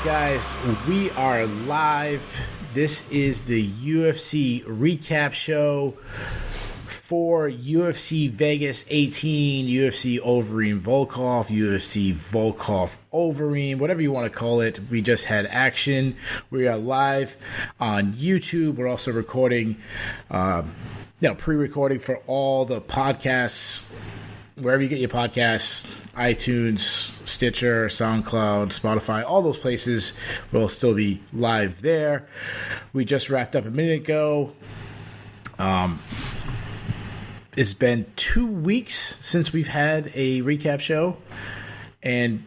guys, we are live. This is the UFC recap show for UFC Vegas 18, UFC Overeem Volkov, UFC Volkov Overeem, whatever you want to call it. We just had action. We are live on YouTube. We're also recording, pre-recording for all the podcasts, wherever you get your podcasts, iTunes, Stitcher, SoundCloud, Spotify, all those places will still be live there. We just wrapped up a minute ago. It's been 2 weeks since we've had a recap show, and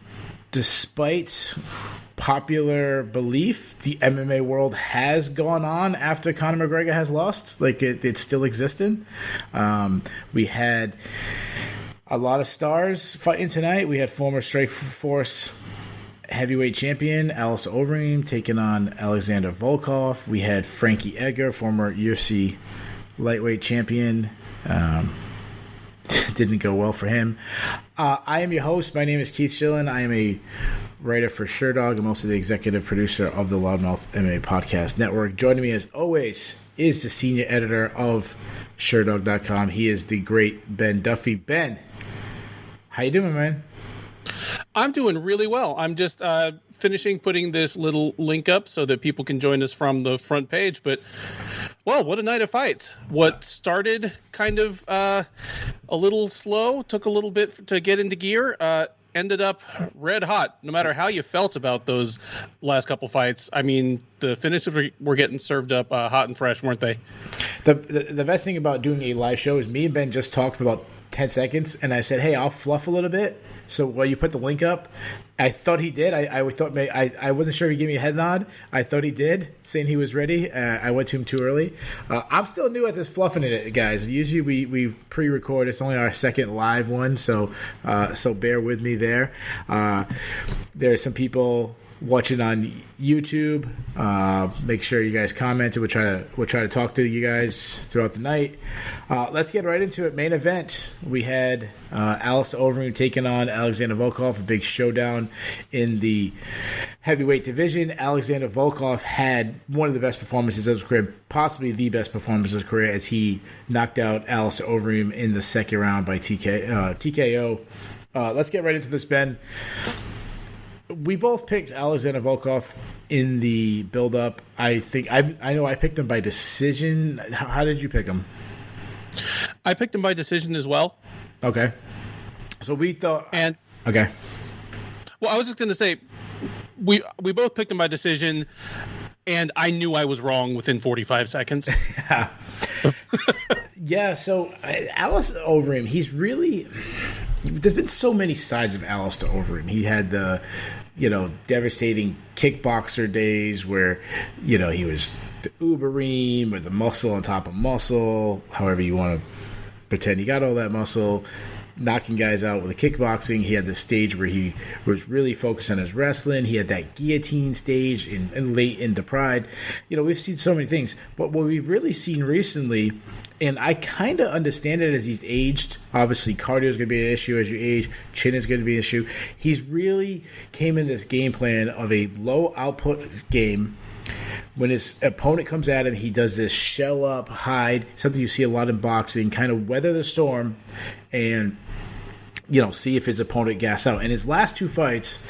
despite popular belief, the MMA world has gone on after Conor McGregor has lost. Like, it's still existing. We had a lot of stars fighting tonight. We had former Strikeforce heavyweight champion Alistair Overeem taking on Alexander Volkov. We had Frankie Edgar, former UFC lightweight champion. Didn't go well for him. I am your host. My name is Keith Shillan. I am a writer for Sherdog. I'm also the executive producer of the Loudmouth MMA Podcast Network. Joining me, as always, is the senior editor of Sherdog.com. He is the great Ben Duffy. Ben, how you doing, man? I'm doing really well. I'm just finishing putting this little link up so that people can join us from the front page. But, well, what a night of fights. What started kind of a little slow, took a little bit to get into gear, ended up red hot, no matter how you felt about those last couple fights. I mean, the finishes were getting served up hot and fresh, weren't they? The best thing about doing a live show is me and Ben just talked for about 10 seconds, and I said, hey, I'll fluff a little bit. So while you put the link up, I thought he did. I wasn't sure if he gave me a head nod. I thought he did, saying he was ready. I went to him too early. I'm still new at this fluffing it, guys. Usually we pre-record. It's only our second live one, so bear with me there. There are some people watching on YouTube. Make sure you guys comment. We'll try to talk to you guys throughout the night. Let's get right into it. Main event. We had Alistair Overeem taking on Alexander Volkov, a big showdown in the heavyweight division. Alexander Volkov had one of the best performances of his career, possibly the best performance of his career, as he knocked out Alistair Overeem in the second round by TKO. Let's get right into this, Ben. We both picked Alexander Volkov in the build-up. I know I picked him by decision. How did you pick him? I picked him by decision as well. Okay. So we thought... Okay. Well, I was just going to say, we both picked him by decision, and I knew I was wrong within 45 seconds. Yeah. Yeah, so Alistair Overeem, he's really... There's been so many sides of Alistair Overeem. He had the, devastating kickboxer days where, he was the Ubereem or the muscle on top of muscle, however you want to pretend he got all that muscle, knocking guys out with the kickboxing. He had the stage where he was really focused on his wrestling. He had that guillotine stage in late into Pride. We've seen so many things. But what we've really seen recently, and I kind of understand it as he's aged. Obviously, cardio is going to be an issue as you age. Chin is going to be an issue. He's really came in this game plan of a low output game. When his opponent comes at him, he does this shell up, hide, something you see a lot in boxing, kind of weather the storm and, see if his opponent gas out. And his last two fights,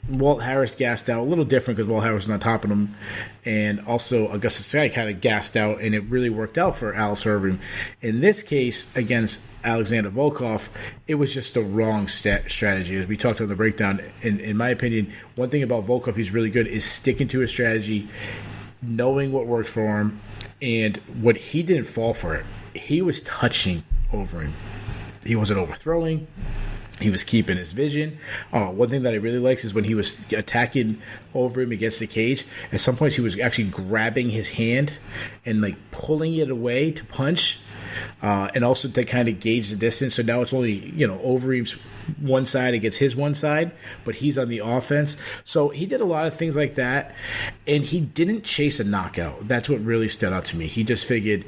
Walt Harris gassed out, a little different because Walt Harris was on top of him, and also Augustus Sky kind of gassed out, and it really worked out for Alistair Overeem. In this case, against Alexander Volkov, it was just the wrong strategy. As we talked on the breakdown, in my opinion, one thing about Volkov he's really good is sticking to his strategy, knowing what works for him, and what he didn't fall for it. He was touching Overeem. He wasn't overthrowing. He was keeping his vision. One thing that I really liked is when he was attacking Overeem against the cage, at some points he was actually grabbing his hand and pulling it away to punch, and also to kind of gauge the distance. So now it's only, Overeem's one side against his one side, but he's on the offense. So he did a lot of things like that, and he didn't chase a knockout. That's what really stood out to me. He just figured,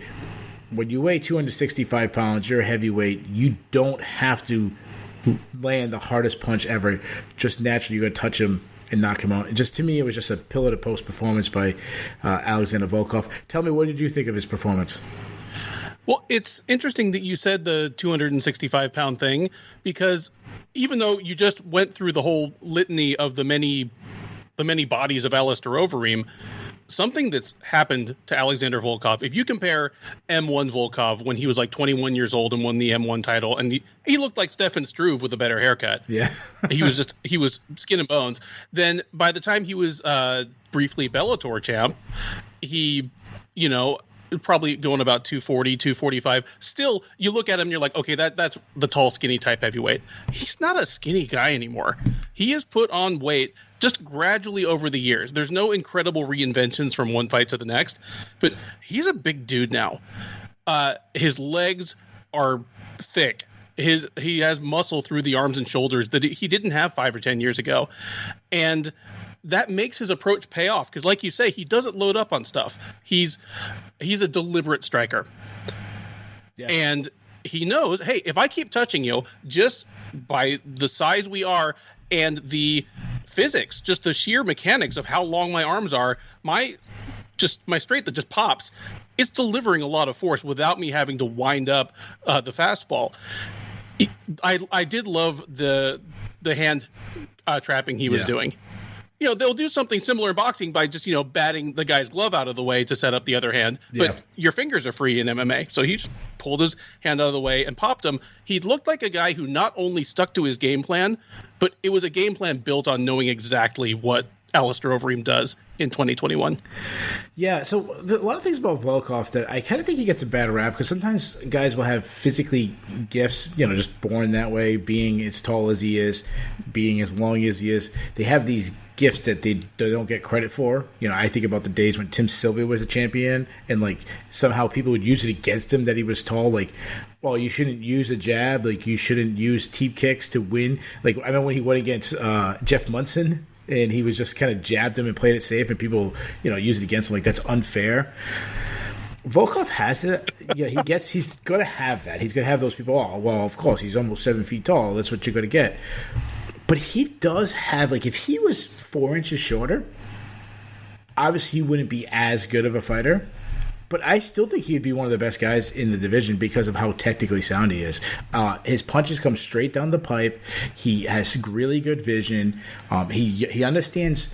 when you weigh 265 pounds, you're a heavyweight, you don't have to land the hardest punch ever. Just naturally, you're going to touch him and knock him out. And just to me, it was just a pillar-to-post performance by Alexander Volkov. Tell me, what did you think of his performance? Well, it's interesting that you said the 265-pound thing, because even though you just went through the whole litany of the many bodies of Alistair Overeem, something that's happened to Alexander Volkov, if you compare M1 Volkov when he was like 21 years old and won the M1 title, and he looked like Stefan Struve with a better haircut. Yeah. he was skin and bones. Then by the time he was briefly Bellator champ, he, probably going about 240, 245. Still, you look at him and you're like, okay, that's the tall, skinny type heavyweight. He's not a skinny guy anymore. He has put on weight just gradually over the years. There's no incredible reinventions from one fight to the next, but he's a big dude now. His legs are thick. He has muscle through the arms and shoulders that he didn't have 5 or 10 years ago. And that makes his approach pay off, because like you say, he doesn't load up on stuff. He's a deliberate striker. Yeah. And he knows, hey, if I keep touching you just by the size we are and the physics, just the sheer mechanics of how long my arms are, my straight that just pops, it's delivering a lot of force without me having to wind up the fastball. I did love the hand trapping he was doing. They'll do something similar in boxing by just, batting the guy's glove out of the way to set up the other hand. But your fingers are free in MMA. So he just pulled his hand out of the way and popped him. He looked like a guy who not only stuck to his game plan, but it was a game plan built on knowing exactly what Alistair Overeem does in 2021. Yeah, so a lot of things about Volkov that I kind of think he gets a bad rap, because sometimes guys will have physically gifts, just born that way, being as tall as he is, being as long as he is. They have these gifts that they don't get credit for. I think about the days when Tim Sylvia was a champion, and somehow people would use it against him that he was tall. Well, you shouldn't use a jab. You shouldn't use teep kicks to win. I remember when he went against Jeff Munson, and he was just kind of jabbed him and played it safe, and people, use it against him. That's unfair. Volkov has it. Yeah, he's going to have that. He's going to have those people. Oh, well, of course, he's almost 7 feet tall. That's what you're going to get. But he does have, if he was 4 inches shorter, obviously he wouldn't be as good of a fighter. But I still think he'd be one of the best guys in the division because of how technically sound he is. His punches come straight down the pipe. He has really good vision. He understands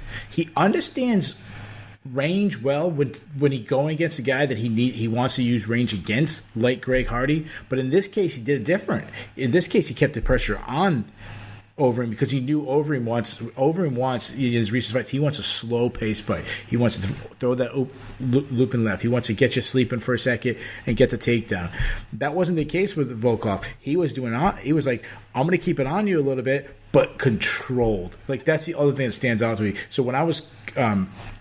range well when he going against a guy that he wants to use range against, like Greg Hardy. But in this case, he did it different. In this case, he kept the pressure on Overeem, because he knew Overeem wants in his recent fights, he wants a slow-paced fight. He wants to throw that loop and left. He wants to get you sleeping for a second and get the takedown. That wasn't the case with Volkov. He was like, I'm going to keep it on you a little bit, but controlled. That's the other thing that stands out to me. So when I was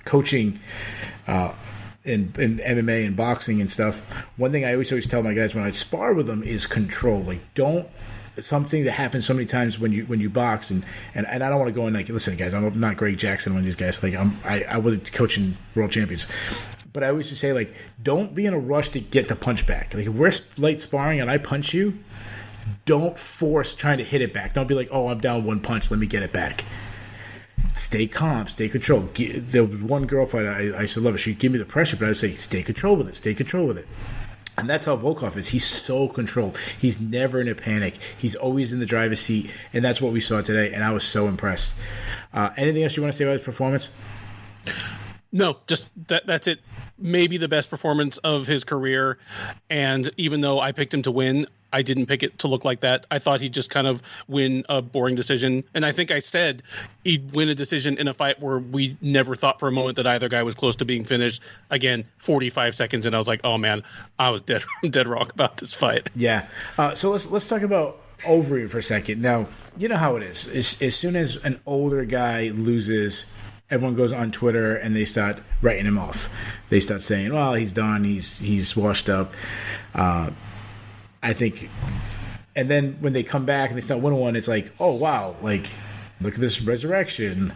coaching in MMA and boxing and stuff, one thing I always tell my guys when I spar with them is control. Don't. Something that happens so many times when you box, and I don't want to go in listen, guys, I'm not Greg Jackson, one of these guys. I wasn't coaching world champions, but I always just say don't be in a rush to get the punch back. If we're light sparring and I punch you, don't force trying to hit it back. Don't be like, oh, I'm down one punch, let me get it back. Stay calm, stay controlled. There was one girl fighter I used to love her. She'd give me the pressure, but I would say, stay control with it. And that's how Volkov is. He's so controlled. He's never in a panic. He's always in the driver's seat, and that's what we saw today, and I was so impressed. Anything else you want to say about his performance? No, just that's it. Maybe the best performance of his career, and even though I picked him to win, I didn't pick it to look like that. I thought he'd just kind of win a boring decision, and I think I said he'd win a decision in a fight where we never thought for a moment that either guy was close to being finished. Again, 45 seconds, and I was like, oh man, I was dead wrong about this fight. Yeah. So let's talk about Overeem for a second. Now, you know how it is. As soon as an older guy loses, everyone goes on Twitter and they start writing him off. They start saying, well, he's done, he's washed up. I think, and then when they come back and they start winning one, it's like, oh wow, look at this resurrection.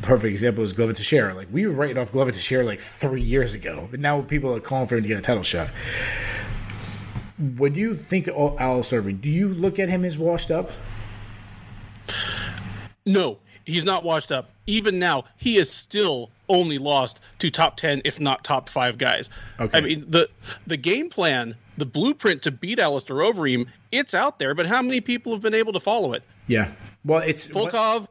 Perfect example is Glover Teixeira. We were writing off Glover Teixeira 3 years ago, but now people are calling for him to get a title shot. When you think of Alistair Overeem, do you look at him as washed up? No. He's not washed up. Even now, he is still only lost to top 10, if not top 5 guys. Okay. I mean, the game plan, the blueprint to beat Alistair Overeem, it's out there, but how many people have been able to follow it? Yeah. Well, it's Volkov,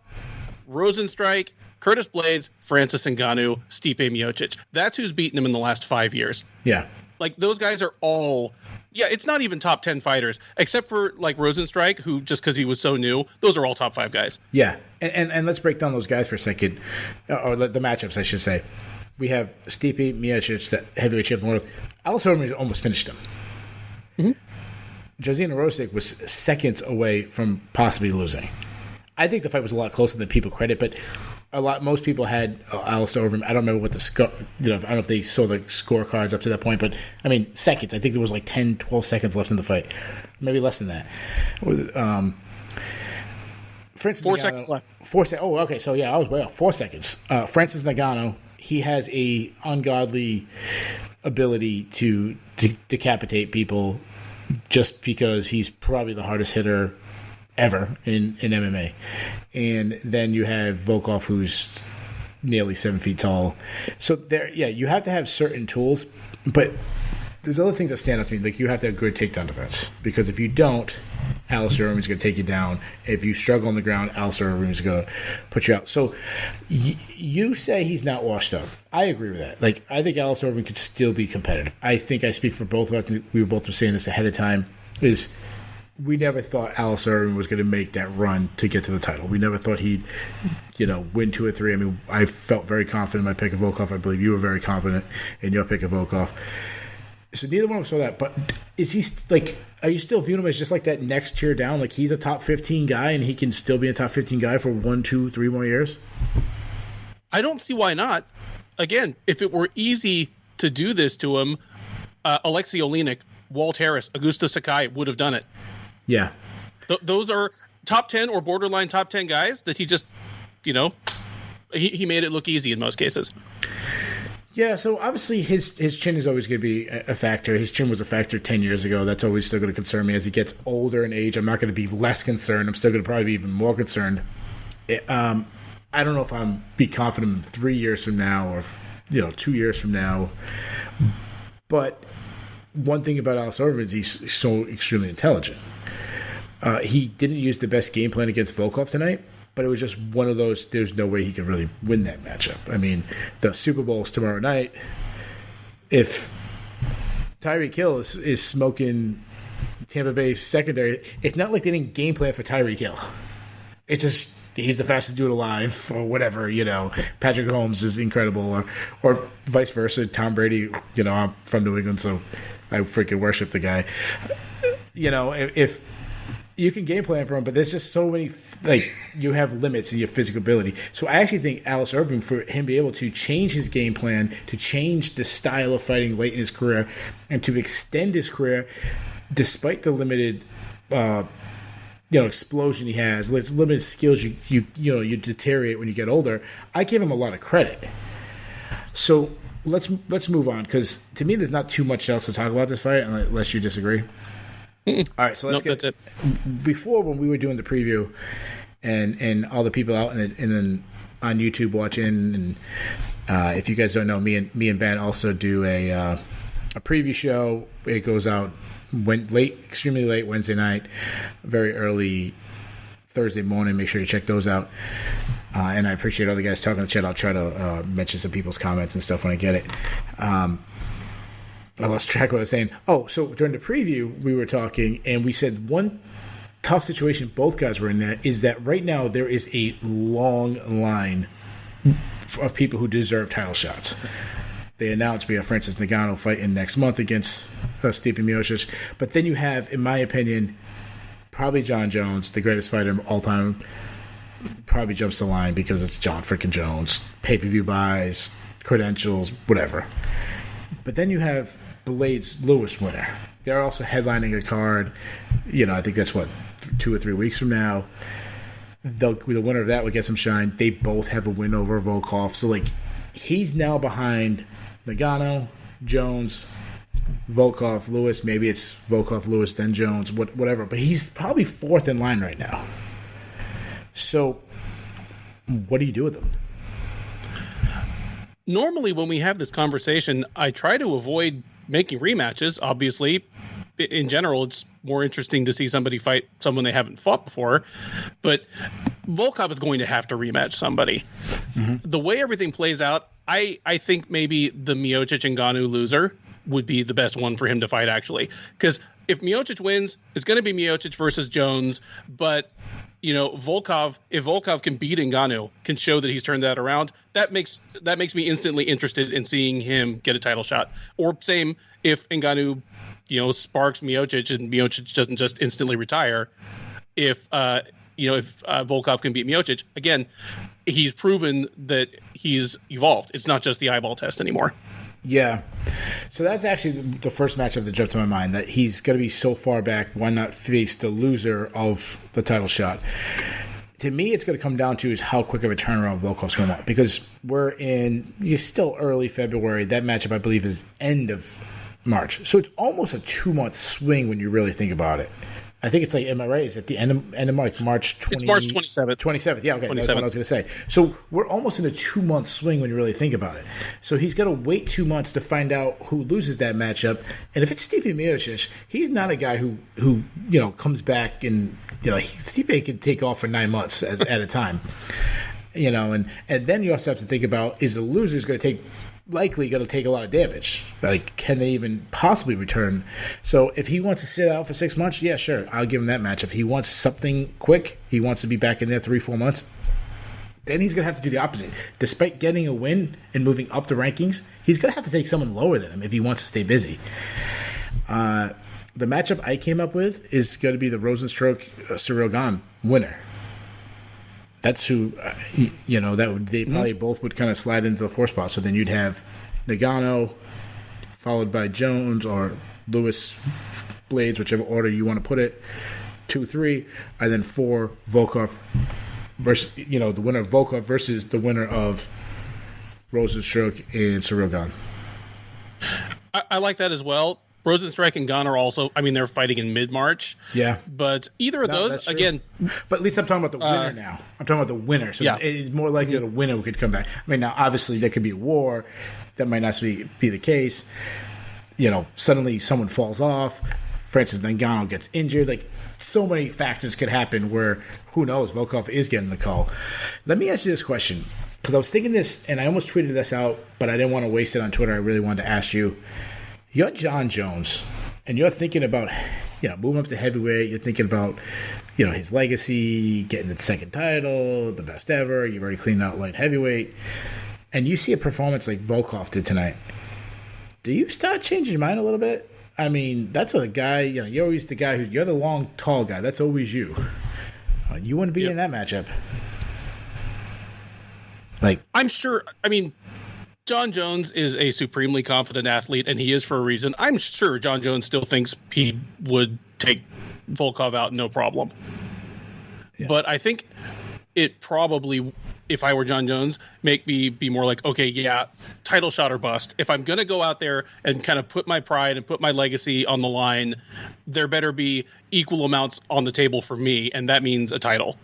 Rosenstrike, Curtis Blades, Francis Ngannou, Stipe Miocic. That's who's beaten him in the last 5 years. Yeah. Like, those guys are all... Yeah, it's not even top 10 fighters, except for, like, Rosenstrike, who, just because he was so new, those are all top 5 guys. Yeah, and let's break down those guys for a second, or the matchups, I should say. We have Stipe Miocic, the heavyweight champion world. Alistair Overeem almost finished him. Mm-hmm. Josina Rosic was seconds away from possibly losing. I think the fight was a lot closer than people credit, but most people had Alistair Overeem. I don't remember what the score, I don't know if they saw the scorecards up to that point, but I mean, seconds. I think there was like 10, 12 seconds left in the fight. Maybe less than that. Francis 4 Ngannou, seconds left. Oh, okay. So yeah, I was way off. 4 seconds. Francis Ngannou, he has a ungodly ability to decapitate people just because he's probably the hardest hitter ever in MMA. And then you have Volkov, who's nearly 7 feet tall. So there, yeah, you have to have certain tools, but there's other things that stand out to me. Like, you have to have good takedown defense, because if you don't, Alistair Overeem's going to take you down. If you struggle on the ground, Alistair Overeem's going to put you out. So you say he's not washed up. I agree with that. Like, I think Alistair Overeem could still be competitive. I think I speak for both of us. We were both saying this ahead of time, is we never thought Alistair Overeem was going to make that run to get to the title. We never thought he'd, win 2 or 3. I mean, I felt very confident in my pick of Volkov. I believe you were very confident in your pick of Volkov. So neither one of us saw that. But is he, like, are you still viewing him as just like that next tier down? Like, he's a top 15 guy and he can still be a top 15 guy for 1, 2, 3 more years? I don't see why not. Again, if it were easy to do this to him, Alexei Oleinik, Walt Harris, Augusto Sakai would have done it. Yeah. Those are top 10 or borderline top 10 guys that he just, he made it look easy in most cases. Yeah, so obviously his chin is always going to be a factor. His chin was a factor 10 years ago. That's always still going to concern me. As he gets older in age, I'm not going to be less concerned. I'm still going to probably be even more concerned. I don't know if I'm be confident 3 years from now or 2 years from now. But one thing about Alistair Overeem is he's so extremely intelligent. He didn't use the best game plan against Volkov tonight, but it was just one of those, there's no way he could really win that matchup. I mean, the Super Bowl is tomorrow night. If Tyreek Hill is smoking Tampa Bay's secondary, it's not like they didn't game plan for Tyreek Hill. It's just he's the fastest dude alive or whatever, Patrick Mahomes is incredible or vice versa. Tom Brady, I'm from New England, so I freaking worship the guy. If you can game plan for him, but there's just so many, you have limits in your physical ability. So I actually think Alistair Overeem, for him to be able to change his game plan, to change the style of fighting late in his career, and to extend his career, despite the limited, explosion he has, limited skills, you deteriorate when you get older. I give him a lot of credit. So let's move on, because to me, there's not too much else to talk about this fight, unless you disagree. All right, so let's get that's it. Before, when we were doing the preview, and all the people out and then on YouTube watching, and if you guys don't know, me and Ben also do a preview show. It goes out extremely late Wednesday night, very early Thursday morning. Make sure you check those out. And I appreciate all the guys talking in the chat. I'll try to mention some people's comments and stuff when I get it. I lost track of what I was saying. Oh, so during the preview, we were talking, and we said one tough situation both guys were in that is that right now there is a long line of people who deserve title shots. They announced we have Francis Ngannou fighting next month against Stipe Miocic. But then you have, in my opinion, probably John Jones, the greatest fighter of all time, probably jumps the line because it's John freaking Jones. Pay-per-view buys, credentials, whatever. But then you have Blades Lewis winner. They're also headlining a card. I think that's 2 or 3 weeks from now. The winner of that would get some shine. They both have a win over Volkov. So, he's now behind Ngannou, Jones, Volkov, Lewis. Maybe it's Volkov, Lewis, then Jones, whatever. But he's probably fourth in line right now. So, what do you do with them? Normally, when we have this conversation, I try to avoid making rematches. Obviously, in general, it's more interesting to see somebody fight someone they haven't fought before. But Volkov is going to have to rematch somebody. Mm-hmm. The way everything plays out, I think maybe the Miocic Ngannou loser would be the best one for him to fight, actually. Because if Miocic wins, it's going to be Miocic versus Jones. But, if Volkov can beat Ngannou, can show that he's turned that around, that makes me instantly interested in seeing him get a title shot. Or same if Ngannou, sparks Miocic and Miocic doesn't just instantly retire. If Volkov can beat Miocic, again, he's proven that he's evolved. It's not just the eyeball test anymore. Yeah. So that's actually the first matchup that jumped to my mind, that he's going to be so far back, why not face the loser of the title shot? To me, it's going to come down to is how quick of a turnaround Volkov's going to want. Because you're still early February. That matchup, I believe, is end of March. So it's almost a 2-month swing when you really think about it. I think it's like, am I right? Is it the end of March 20? It's March 27th. 27th, yeah, okay. 27th. That's what I was going to say. So we're almost in a 2-month swing when you really think about it. So he's got to wait 2 months to find out who loses that matchup. And if it's Stipe Miocic, he's not a guy who comes back and, Stipe can take off for 9 months at a time. And then you also have to think about, is the loser's likely going to take a lot of damage. Like, can they even possibly return? So if he wants to sit out for 6 months, yeah, sure, I'll give him that match. If he wants something quick, he wants to be back in there 3-4 months, then he's going to have to do the opposite. Despite getting a win and moving up the rankings, he's going to have to take someone lower than him if he wants to stay busy. The matchup I came up with is going to be the Rosenstruck Ciryl Gane winner. That's who, they probably both would kind of slide into the 4 spot. So then you'd have Ngannou, followed by Jones or Lewis, Blades, whichever order you want to put it. 2, 3, and then 4, Volkov versus, the winner of Volkov versus the winner of Rosenstruck and Ciryl Gane. I like that as well. Rosenstruck and Gane are also, they're fighting in mid-March. Yeah. But either of those, again... But at least I'm talking about the winner now. I'm talking about the winner. So yeah. It's more likely that a winner could come back. Now, obviously, there could be a war. That might not be the case. Suddenly someone falls off. Francis Ngannou gets injured. Like, so many factors could happen where, who knows, Volkov is getting the call. Let me ask you this question. Because I was thinking this, and I almost tweeted this out, but I didn't want to waste it on Twitter. I really wanted to ask you. You're John Jones, and you're thinking about, moving up to heavyweight. You're thinking about, his legacy, getting the second title, the best ever. You've already cleaned out light heavyweight. And you see a performance like Volkov did tonight. Do you start changing your mind a little bit? That's a guy, you're always the guy you're the long, tall guy. That's always you. You wouldn't be in that matchup. I'm sure, John Jones is a supremely confident athlete, and he is for a reason. I'm sure John Jones still thinks he would take Volkov out, no problem. Yeah. But I think it probably, if I were John Jones, make me be more like, okay, yeah, title shot or bust. If I'm going to go out there and kind of put my pride and put my legacy on the line, there better be equal amounts on the table for me, and that means a title.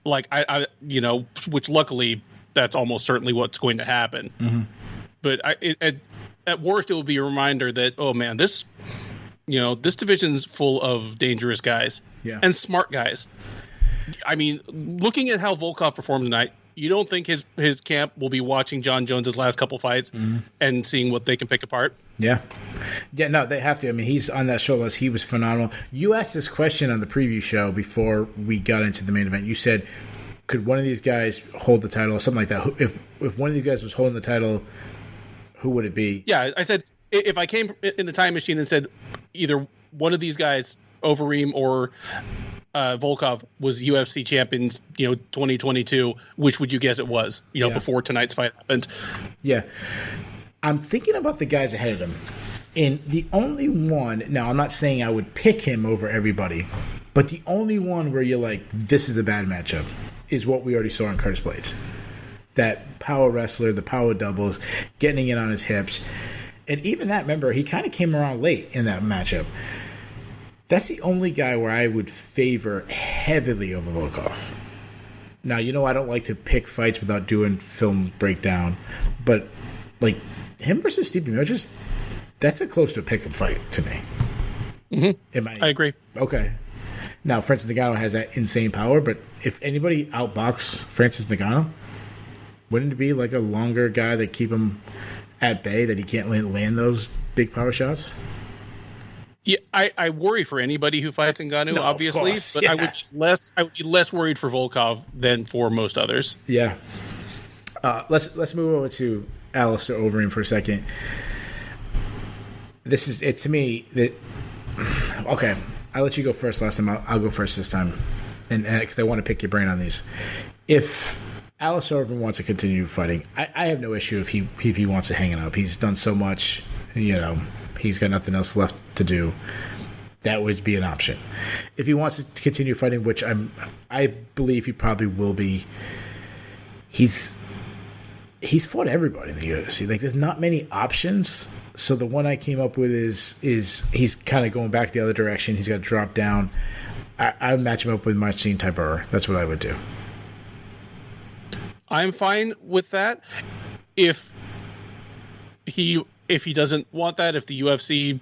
Which luckily that's almost certainly what's going to happen. Mm-hmm. But at worst, it will be a reminder that, oh man, this division's full of dangerous guys and smart guys. Looking at how Volkov performed tonight, you don't think his camp will be watching John Jones's last couple fights and seeing what they can pick apart? Yeah. Yeah, no, they have to. He's on that show list. He was phenomenal. You asked this question on the preview show before we got into the main event. You said, could one of these guys hold the title or something like that? If one of these guys was holding the title, who would it be? Yeah, I said if I came in the time machine and said either one of these guys, Overeem or Volkov, was UFC champions, 2022, which would you guess it was, before tonight's fight happened? Yeah. I'm thinking about the guys ahead of them. And the only one, now I'm not saying I would pick him over everybody, but the only one where you're like, this is a bad matchup, is what we already saw in Curtis Blades. That power wrestler, the power doubles, getting it on his hips. And even that, remember, he kind of came around late in that matchup. That's the only guy where I would favor heavily over Volkov. Now, I don't like to pick fights without doing film breakdown, but like him versus Stipe Miocic, that's a close to a pick-up fight to me. Mm-hmm. I agree. Okay. Now, Francis Ngannou has that insane power, but if anybody outbox Francis Ngannou, wouldn't it be like a longer guy that keep him at bay, that he can't land those big power shots? Yeah, I worry for anybody who fights Ngannou, obviously, but yeah. I would be less worried for Volkov than for most others. Yeah. Let's move over to Alistair Overeem for a second. This is it to me that. Okay, I let you go first last time. I'll go first this time, and because I want to pick your brain on these. If Alistair Overeem wants to continue fighting, I have no issue if he wants to hang it up. He's done so much, he's got nothing else left to do. That would be an option. If he wants to continue fighting, which I believe he probably will be. He's fought everybody in the UFC. Like, there's not many options. So the one I came up with is he's kind of going back the other direction. He's got to drop down. I would match him up with Marcin Tybura. That's what I would do. I'm fine with that. If he doesn't want that, if the UFC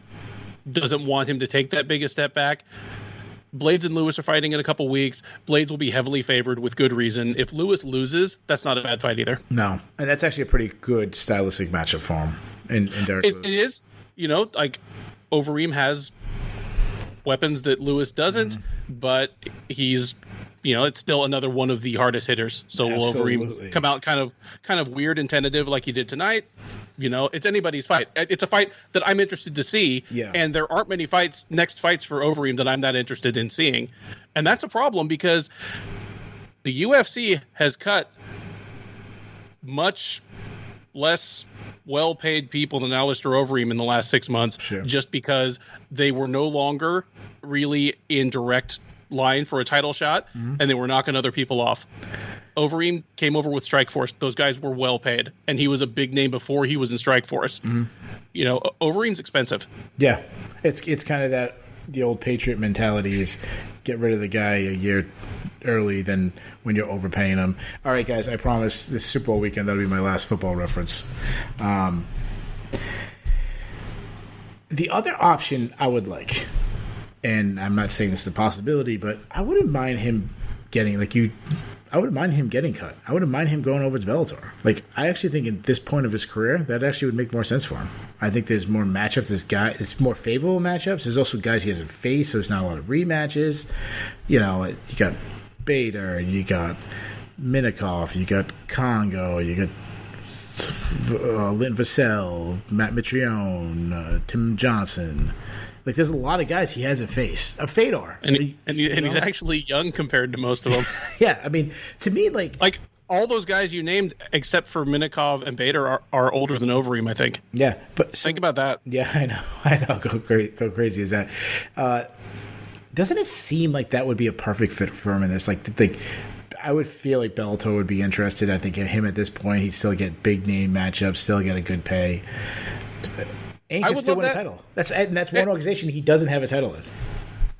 doesn't want him to take that big a step back, Blades and Lewis are fighting in a couple weeks. Blades will be heavily favored with good reason. If Lewis loses, that's not a bad fight either. No, and that's actually a pretty good stylistic matchup for him. In Derek Lewis. It is, like Overeem has weapons that Lewis doesn't, but he's, it's still another one of the hardest hitters. So will Overeem come out kind of weird and tentative like he did tonight? It's anybody's fight. It's a fight that I'm interested to see, and there aren't many next fights for Overeem that I'm that interested in seeing, and that's a problem because the UFC has cut much less well-paid people than Alistair Overeem in the last 6 months, just because they were no longer really in direct line for a title shot, and they were knocking other people off. Overeem came over with Strikeforce. Those guys were well-paid, and he was a big name before he was in Strikeforce. Overeem's expensive. Yeah, it's kind of that the old Patriot mentality is get rid of the guy a year early than when you're overpaying him. All right, guys, I promise this Super Bowl weekend, that'll be my last football reference. The other option I would like, and I'm not saying this is a possibility, but I wouldn't mind him getting, I wouldn't mind him getting cut. I wouldn't mind him going over to Bellator. I actually think at this point of his career, that actually would make more sense for him. I think there's more matchups. It's more favorable matchups. There's also guys he hasn't faced, so there's not a lot of rematches. You got Bader, you got Minikoff, you got Congo, you got Lynn Vassell, Matt Mitrione, Tim Johnson. There's a lot of guys he hasn't faced. Fedor. And he's actually young compared to most of them. Yeah, to me, all those guys you named, except for Minikov and Bader, are older than Overeem, I think. Yeah, but think about that. Yeah, I know. Go crazy as that. Doesn't it seem like that would be a perfect fit for him in this? I would feel like Bellator would be interested. I think him at this point, he'd still get big name matchups, still get a good pay. And he can still win a title. That's one organization he doesn't have a title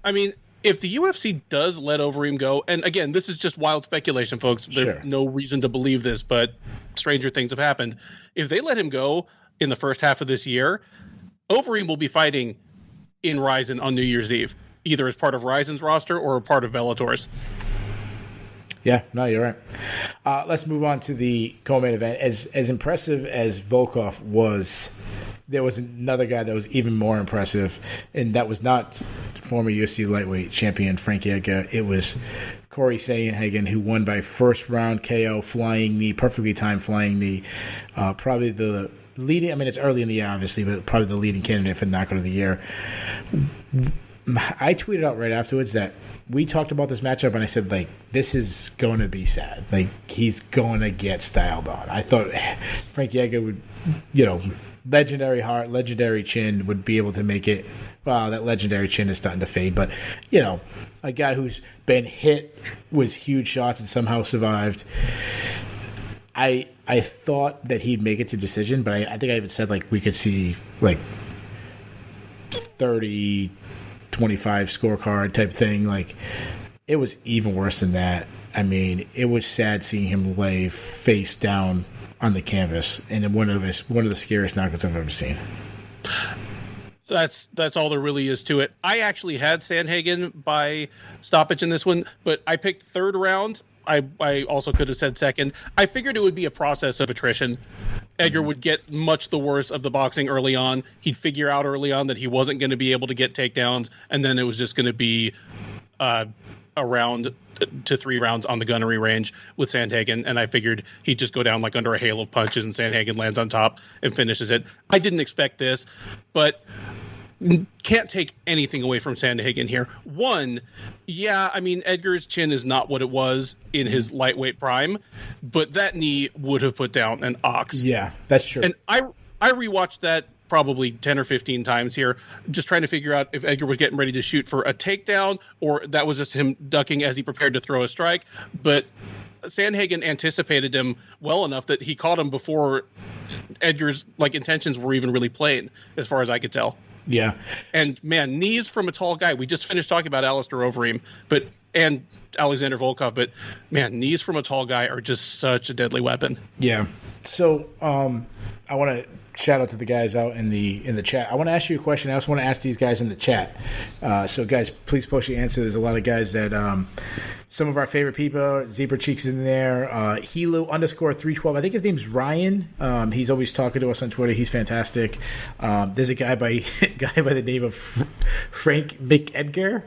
in. If the UFC does let Overeem go, and again, this is just wild speculation, folks. There's no reason to believe this, but stranger things have happened. If they let him go in the first half of this year, Overeem will be fighting in Rizin on New Year's Eve, either as part of Rizin's roster or a part of Bellator's. Yeah, no, you're right. Let's move on to the co-main event. As impressive as Volkov was, there was another guy that was even more impressive, and that was not former UFC lightweight champion Frankie Edgar. It was Corey Sandhagen, who won by first round KO, flying knee, perfectly timed flying knee. Probably the leading, it's early in the year, obviously, but probably the leading candidate for knockout of the year. I tweeted out right afterwards that we talked about this matchup, and I said, this is going to be sad. He's going to get styled on. I thought Frankie Edgar would, legendary heart, legendary chin, would be able to make it. Wow, that legendary chin is starting to fade. But, a guy who's been hit with huge shots and somehow survived. I thought that he'd make it to decision, but I think I even said, we could see, 30-25 scorecard type thing. It was even worse than that. I mean, it was sad seeing him lay face down on the canvas, and one of the scariest knockouts I've ever seen. That's all there really is to it. I actually had Sandhagen by stoppage in this one, but I picked third round. I also could have said second. I figured it would be a process of attrition. Edgar would get much the worst of the boxing early on. He'd figure out early on that he wasn't going to be able to get takedowns, and then it was just going to be a round to 3 rounds on the gunnery range with Sandhagen, and I figured he'd just go down like under a hail of punches and Sandhagen lands on top and finishes it. I didn't expect this, but can't take anything away from Sandhagen here. One, yeah, I mean, Edgar's chin is not what it was in his lightweight prime, but that knee would have put down an ox. Yeah, that's true. And I rewatched that probably 10 or 15 times here, just trying to figure out if Edgar was getting ready to shoot for a takedown or that was just him ducking as he prepared to throw a strike. But Sandhagen anticipated him well enough that he caught him before Edgar's intentions were even really plain, as far as I could tell. Yeah. And man, knees from a tall guy. We just finished talking about Alistair Overeem, and Alexander Volkov, but man, knees from a tall guy are just such a deadly weapon. Yeah. So I want to shout out to the guys out in the chat. I want to ask you a question. I also want to ask these guys in the chat. So guys, please post your answer. There's a lot of guys that some of our favorite people. Zebra Cheeks in there. Helu_312. I think his name's Ryan. He's always talking to us on Twitter. He's fantastic. There's a guy by the name of Frank McEdgar.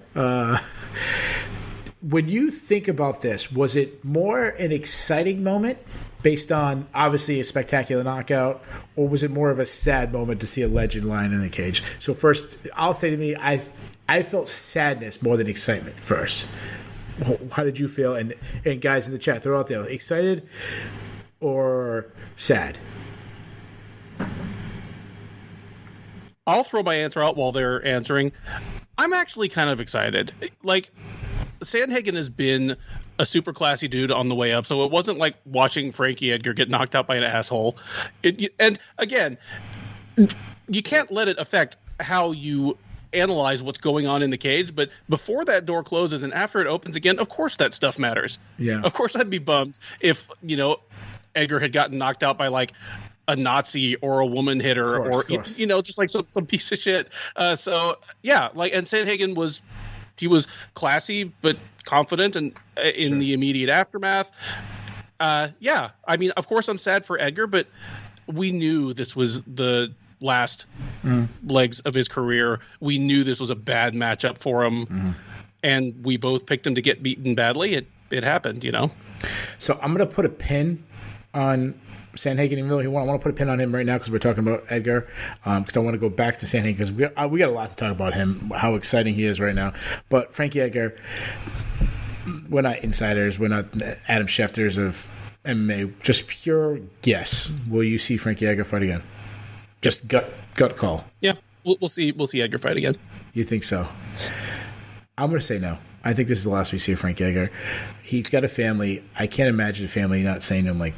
When you think about this, was it more an exciting moment based on obviously a spectacular knockout, or was it more of a sad moment to see a legend lying in the cage? So first, I'll say to me, I felt sadness more than excitement first. How did you feel? And guys in the chat, throw out there, excited or sad? I'll throw my answer out while they're answering. I'm actually kind of excited. Sandhagen has been a super classy dude on the way up, so it wasn't like watching Frankie Edgar get knocked out by an asshole. And again, you can't let it affect how you analyze what's going on in the cage, but before that door closes and after it opens again, of course that stuff matters. Yeah. Of course I'd be bummed if, Edgar had gotten knocked out by a Nazi or a woman hitter or just like some piece of shit. So yeah, and Sandhagen was classy but confident and in the immediate aftermath. Yeah, I mean, of course I'm sad for Edgar, but we knew this was the last legs of his career. We knew this was a bad matchup for him, and we both picked him to get beaten badly. It happened, So I'm going to put a pin on Sandhagen, even though I want to put a pin on him right now because we're talking about Edgar, because I want to go back to Sandhagen because we got a lot to talk about him, how exciting he is right now. But Frankie Edgar, we're not insiders, we're not Adam Schefters of MMA, just pure guess. Will you see Frankie Edgar fight again? Just gut call. Yeah, we'll see Edgar fight again. You think so? I'm going to say no. I think this is the last we see of Frankie Edgar. He's got a family. I can't imagine a family not saying to him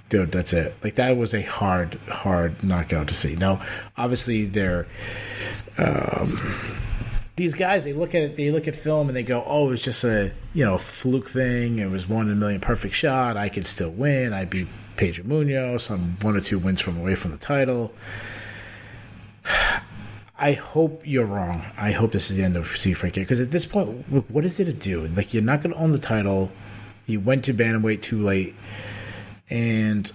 dude, that's it. That was a hard knockout to see. Now, obviously, they're these guys. They look at film and they go, "Oh, it was just a fluke thing. It was 1 in a million perfect shot. I could still win. I beat Pedro Munoz. I'm 1 or 2 wins away from the title." I hope you're wrong. I hope this is the end of UFC Frankie, because at this point, what is it to do? You're not going to own the title. You went to bantamweight too late. And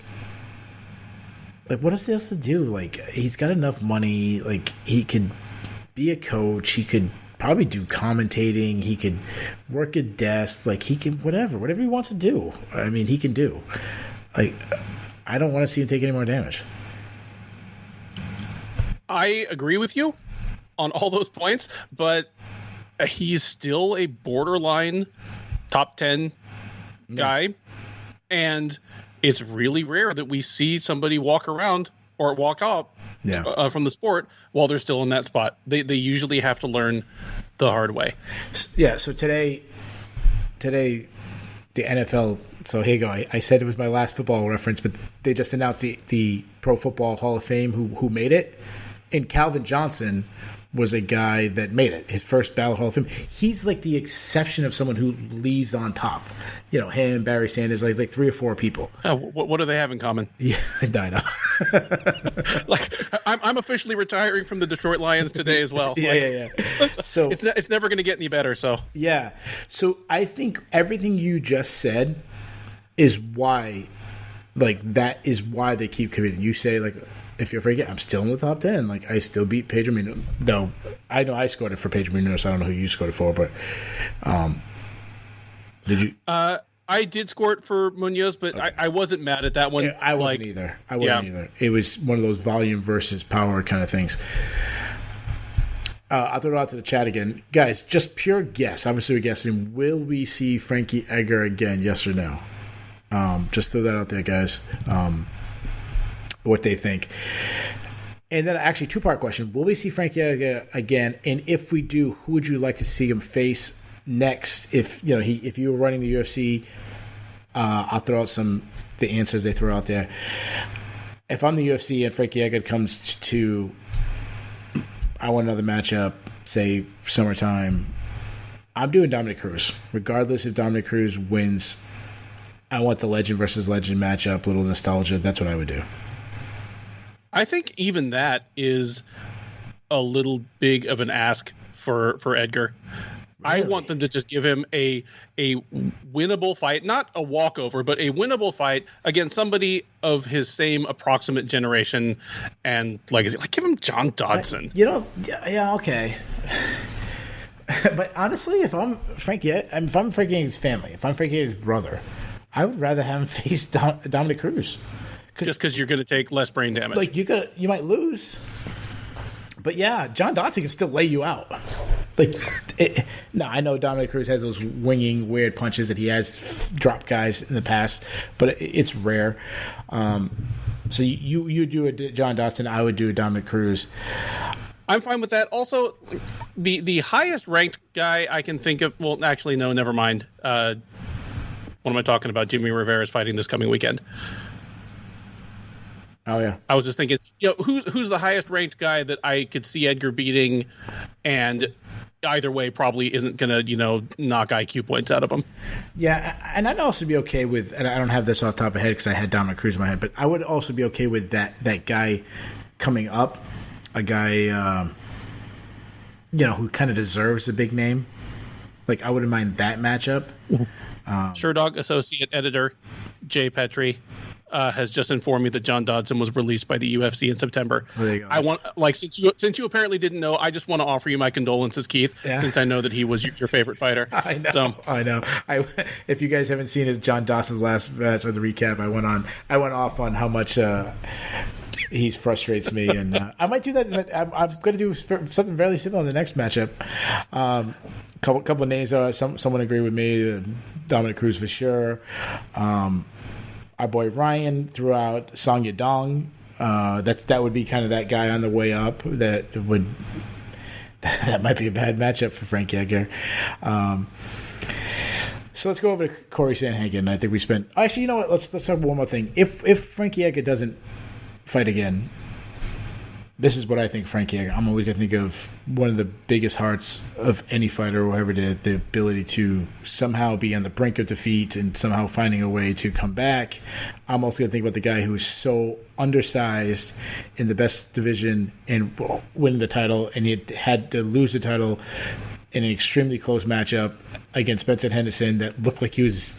what is this to do? He's got enough money. He could be a coach. He could probably do commentating. He could work a desk. He can whatever he wants to do. I mean, he can do. I don't want to see him take any more damage. I agree with you on all those points, but he's still a borderline top 10 guy, and it's really rare that we see somebody walk around or walk out from the sport while they're still in that spot. They usually have to learn the hard way. Yeah, so today the NFL, so here you go. I said it was my last football reference, but they just announced the Pro Football Hall of Fame who made it. And Calvin Johnson was a guy that made it. His first Battle Hall of Fame. He's like the exception of someone who leaves on top. You know, him, Barry Sanders, like 3 or 4 people. What do they have in common? Yeah, I know. Like, I'm officially retiring from the Detroit Lions today as well. Yeah. So it's never going to get any better. So yeah. So I think everything you just said is why, like, that is why they keep committing. You say, like, if you're afraid, I'm still in the top 10. Like, I still beat Pedro Munoz. No, I know I scored it for Pedro Munoz. I don't know who you scored it for, but did you? I did score it for Munoz, but okay. I wasn't mad at that one. Yeah, I wasn't either. Either. It was one of those volume versus power kind of things. I'll throw it out to the chat again. Guys, just pure guess. Obviously, we're guessing. Will we see Frankie Edgar again, yes or no? Just throw that out there, guys. What they think. And then actually 2-part question. Will we see Frankie Edgar again? And if we do, who would you like to see him face next? If if you were running the UFC, I'll throw out the answers they throw out there. If I'm the UFC and Frankie Edgar comes to, I want another matchup, say summertime, I'm doing Dominic Cruz. Regardless if Dominic Cruz wins, I want the legend versus legend matchup, little nostalgia. That's what I would do. I think even that is a little big of an ask for Edgar. Really? I want them to just give him a winnable fight, not a walkover, but a winnable fight against somebody of his same approximate generation and legacy. Like, give him John Dodson. Yeah, okay. But honestly, if I'm Frankie Edgar's family, if I'm Frankie Edgar's brother, I would rather have him face Dominic Cruz. Just because you're going to take less brain damage. Like, you might lose. But yeah, John Dodson can still lay you out. Like, I know Dominic Cruz has those winging weird punches that he has dropped guys in the past, but it's rare. So you do a John Dodson, I would do a Dominic Cruz. I'm fine with that. Also, the highest ranked guy I can think of. Well, actually, no, never mind. What am I talking about? Jimmy Rivera is fighting this coming weekend. Oh yeah, I was just thinking, who's the highest ranked guy that I could see Edgar beating, and either way probably isn't gonna knock IQ points out of him. Yeah, and I'd also be okay with, and I don't have this off the top of my head because I had Dominic Cruz in my head, but I would also be okay with that guy coming up, a guy who kind of deserves a big name. Like, I wouldn't mind that matchup. Sherdog associate editor Jay Petrie has just informed me that John Dodson was released by the UFC in September. There you go. I want, since you apparently didn't know, I just want to offer you my condolences, Keith, since I know that he was your favorite fighter. I know. If you guys haven't seen his John Dawson's last match or the recap, I went off on how much he frustrates me, and I might do that. I'm going to do something fairly similar in the next matchup. Couple of names. Someone agree with me. Dominic Cruz for sure. Our boy Ryan threw out Song Yadong. That would be kind of that guy on the way up. That might be a bad matchup for Frank Edgar. So let's go over to Corey Sanhagen. I think we spent. Actually, you know what? Let's talk about one more thing. If Frankie Edgar doesn't fight again, this is what I think Frankie Edgar. I'm always going to think of one of the biggest hearts of any fighter, or whoever did, the ability to somehow be on the brink of defeat and somehow finding a way to come back. I'm also going to think about the guy who is so undersized in the best division and winning the title, and he had to lose the title in an extremely close matchup against Benson Henderson that looked like he was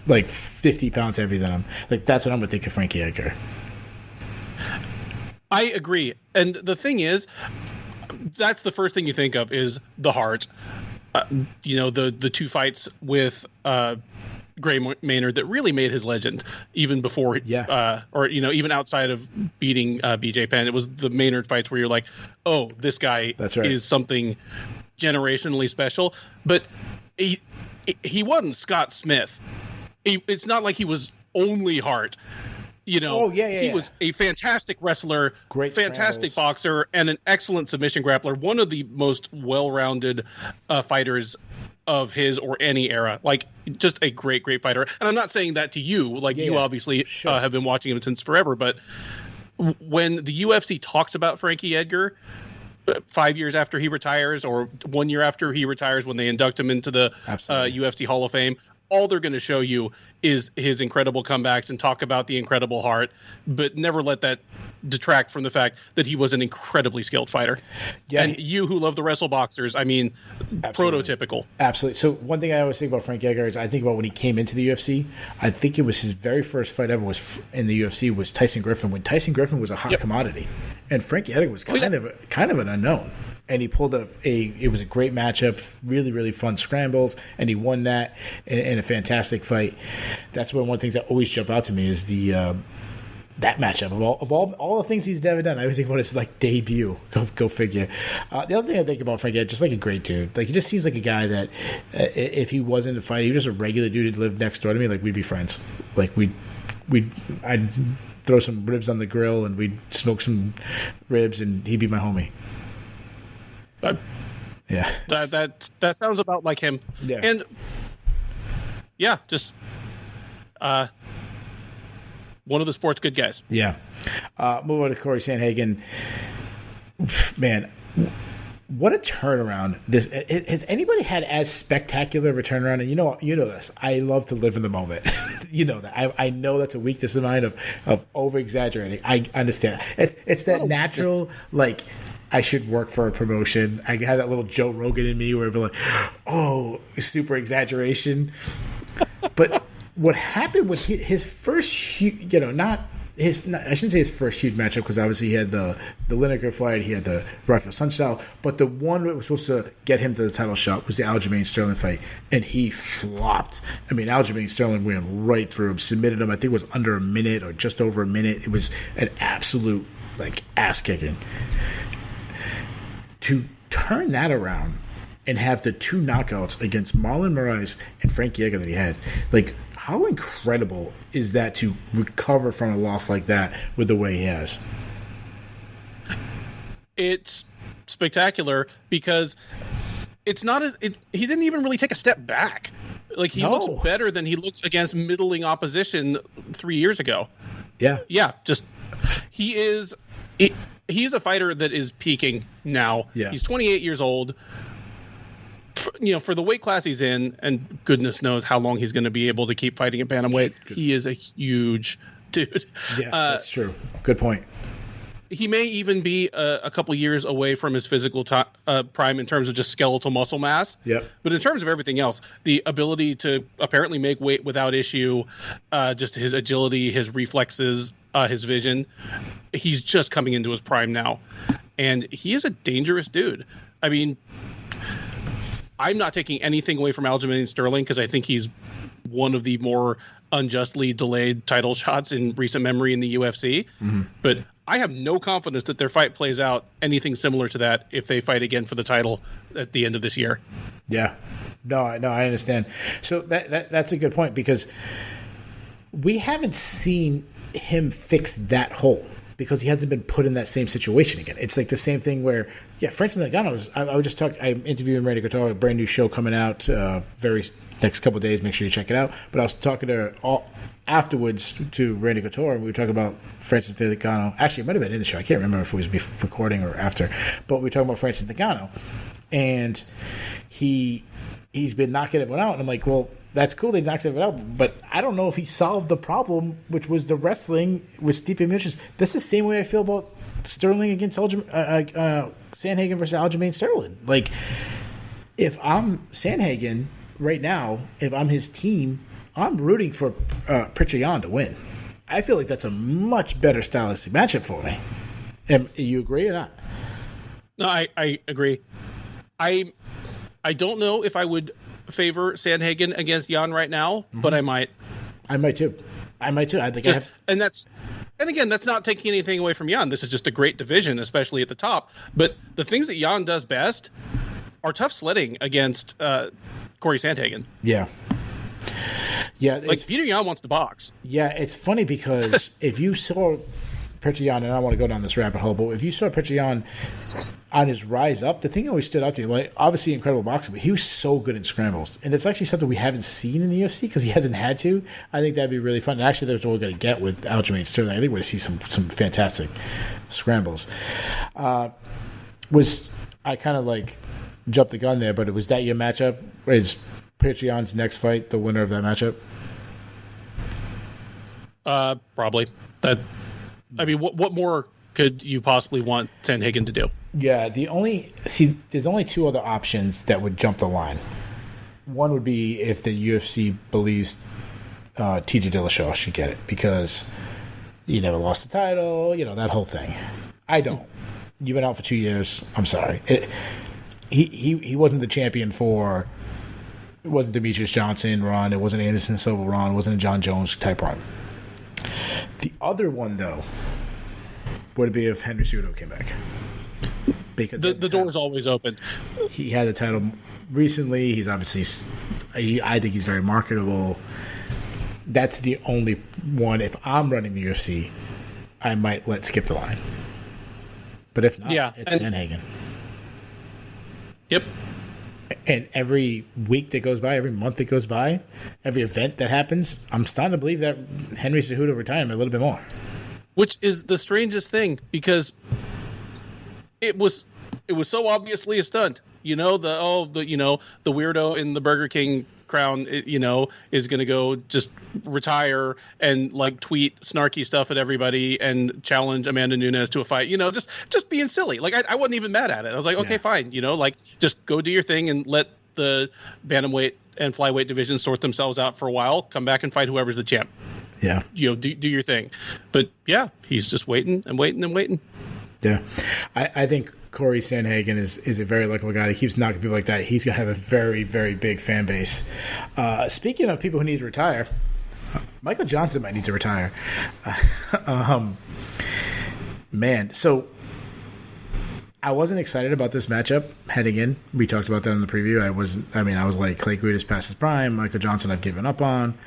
like 50 pounds heavier than him. Like, that's what I'm going to think of Frankie Edgar. I agree. And the thing is, that's the first thing you think of is the heart. The 2 fights with Gray Maynard that really made his legend even before, even outside of beating BJ Penn. It was the Maynard fights where you're like, oh, this guy is something generationally special. But he wasn't Scott Smith. It's not like he was only heart. He was a fantastic wrestler, fantastic boxer, and an excellent submission grappler. One of the most well-rounded fighters of his or any era. Like, just a great, great fighter. And I'm not saying that to you. Like, you obviously have been watching him since forever. But when the UFC talks about Frankie Edgar, 5 years after he retires or 1 year after he retires when they induct him into the UFC Hall of Fame. All they're going to show you is his incredible comebacks and talk about the incredible heart, but never let that detract from the fact that he was an incredibly skilled fighter. Yeah, and you who love the wrestle boxers, I mean, prototypical. Absolutely. So one thing I always think about Frank Edgar is I think about when he came into the UFC. I think it was his very first fight ever was in the UFC was Tyson Griffin, when Tyson Griffin was a hot commodity, and Frank Edgar was kind of an unknown. And he pulled it was a great matchup, really, really fun scrambles, and he won that in a fantastic fight. That's one of the things that always jump out to me is that matchup of all the things he's never done. I always think about his debut. Go figure. The other thing I think about Frank Edgar, just like a great dude. He just seems like a guy that if he wasn't a fighter, he was just a regular dude who lived next door to me. We'd be friends. I'd throw some ribs on the grill and we'd smoke some ribs and he'd be my homie. Yeah, that sounds about like him. Yeah, and yeah, just one of the sport's good guys. Yeah. Move on to Corey Sandhagen. Man, what a turnaround! Has anybody had as spectacular of a turnaround? And you know this. I love to live in the moment. You know that. I know that's a weakness of mine of over exaggerating. I understand. It's that natural I should work for a promotion. I have that little Joe Rogan in me where I'd be oh, super exaggeration. But what happened with his first, I shouldn't say his first huge matchup because obviously he had the Lineker fight, he had the Rafael Sunstyle, but the one that was supposed to get him to the title shot was the Aljamain Sterling fight, and he flopped. I mean, Aljamain Sterling went right through him, submitted him. I think it was under a minute or just over a minute. It was an absolute ass kicking. To turn that around and have the two knockouts against Marlon Moraes and Frank Yeager that he had, how incredible is that to recover from a loss like that with the way he has? It's spectacular because it's not he didn't even really take a step back. He looks better than he looked against middling opposition 3 years ago. Yeah. Yeah, just he's a fighter that is peaking now. Yeah. He's 28 years old. For the weight class he's in, and goodness knows how long he's going to be able to keep fighting at bantamweight. He is a huge dude. Yeah, that's true. Good point. He may even be a couple years away from his physical prime in terms of just skeletal muscle mass. Yep. But in terms of everything else, the ability to apparently make weight without issue, just his agility, his reflexes, his vision, he's just coming into his prime now. And he is a dangerous dude. I mean, I'm not taking anything away from Aljamain Sterling because I think he's one of the more unjustly delayed title shots in recent memory in the UFC. Mm-hmm. But I have no confidence that their fight plays out anything similar to that if they fight again for the title at the end of this year. Yeah. No, I understand. So that's a good point because we haven't seen him fix that hole because he hasn't been put in that same situation again. It's the same thing where, Francis Ngannou I would just talk. I'm interviewing Randy Couture, a brand new show coming out very next couple of days. Make sure you check it out. But I was talking afterwards to Randy Couture, and we were talking about Francis Ngannou. Actually, it might have been in the show. I can't remember if it was recording or after. But we were talking about Francis Ngannou, and he's been knocking everyone out. And I'm like, well, that's cool. They knocked everyone out, but I don't know if he solved the problem, which was the wrestling with Stipe Miocic. That's the same way I feel about Sterling against Sandhagen versus Aljamain Sterling. If I'm Sandhagen right now, if I'm his team, I'm rooting for Petr Yan to win. I feel like that's a much better stylistic matchup for me. You agree or not? No, I agree. I don't know if I would favor Sandhagen against Yan right now, but I might. I might too. I think and again, that's not taking anything away from Yan. This is just a great division, especially at the top. But the things that Yan does best are tough sledding against Corey Sandhagen. Yeah. Yeah. Peter Yan wants to box. Yeah, it's funny because if you saw Petr Yan, and I don't want to go down this rabbit hole, but if you saw Petr Yan on his rise up, the thing that always stood out to me, obviously incredible boxer, but he was so good in scrambles. And it's actually something we haven't seen in the UFC because he hasn't had to. I think that'd be really fun. And actually, that's what we're going to get with Aljamain Sterling. I think we're going to see some fantastic scrambles. I kind of like jumped the gun there, but was that your matchup? Is Patreon's next fight the winner of that matchup? Probably. That. I mean, what more could you possibly want Sandhagen to do? Yeah, there's only two other options that would jump the line. One would be if the UFC believes TJ Dillashaw should get it because he never lost the title, that whole thing. I don't. You've been out for 2 years. I'm sorry. He wasn't the champion for. It wasn't Demetrius Johnson run. It wasn't Anderson Silva run. It wasn't a John Jones type run. The other one, though, would be if Henry Cejudo came back. Because the door's always open. He had the title recently. He's obviously, I think he's very marketable. That's the only one. If I'm running the UFC, I might let skip the line. But if not, it's Sandhagen. Yep. And every week that goes by, every month that goes by, every event that happens, I'm starting to believe that Henry Cejudo retired a little bit more. Which is the strangest thing because it was so obviously a stunt. The weirdo in the Burger King crown, is going to go just retire and like tweet snarky stuff at everybody and challenge Amanda Nunes to a fight. Just being silly. Like I wasn't even mad at it. I was like, okay, fine. Just go do your thing and let the bantamweight and flyweight divisions sort themselves out for a while. Come back and fight whoever's the champ. Yeah. Do your thing. But yeah, he's just waiting and waiting and waiting. Yeah. I think Corey Sandhagen is a very likable guy. He keeps knocking people like that. He's going to have a very, very big fan base. Speaking of people who need to retire, Michael Johnson might need to retire. So I wasn't excited about this matchup heading in. We talked about that in the preview. I was like, Clay Guida's past his prime. Michael Johnson I've given up on.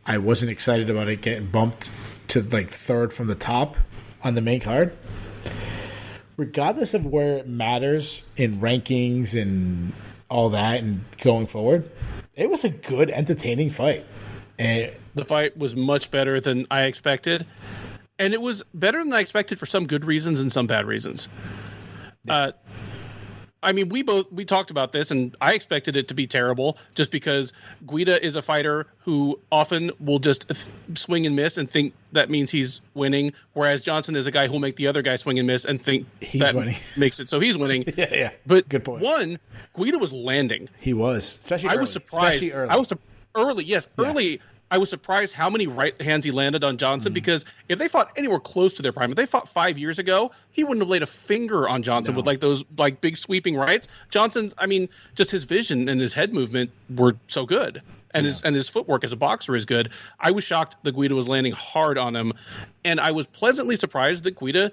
I wasn't excited about it getting bumped to like third from the top on the main card. Regardless of where it matters in rankings and all that and going forward, it was a good, entertaining fight. And the fight was much better than I expected. And it was better than I expected for some good reasons and some bad reasons. We talked about this, and I expected it to be terrible just because Guida is a fighter who often will just swing and miss and think that means he's winning, whereas Johnson is a guy who'll make the other guy swing and miss and think he's that winning. Makes it so he's winning. Yeah. But good point. Guida was landing. He was. Especially early. I was surprised. Especially early. I was early, yes. Yeah. Early, I was surprised how many right hands he landed on Johnson because if they fought anywhere close to their prime, if they fought 5 years ago, he wouldn't have laid a finger on Johnson with like those like big sweeping rights. Johnson's, just his vision and his head movement were so good. And his footwork as a boxer is good. I was shocked that Guida was landing hard on him. And I was pleasantly surprised that Guida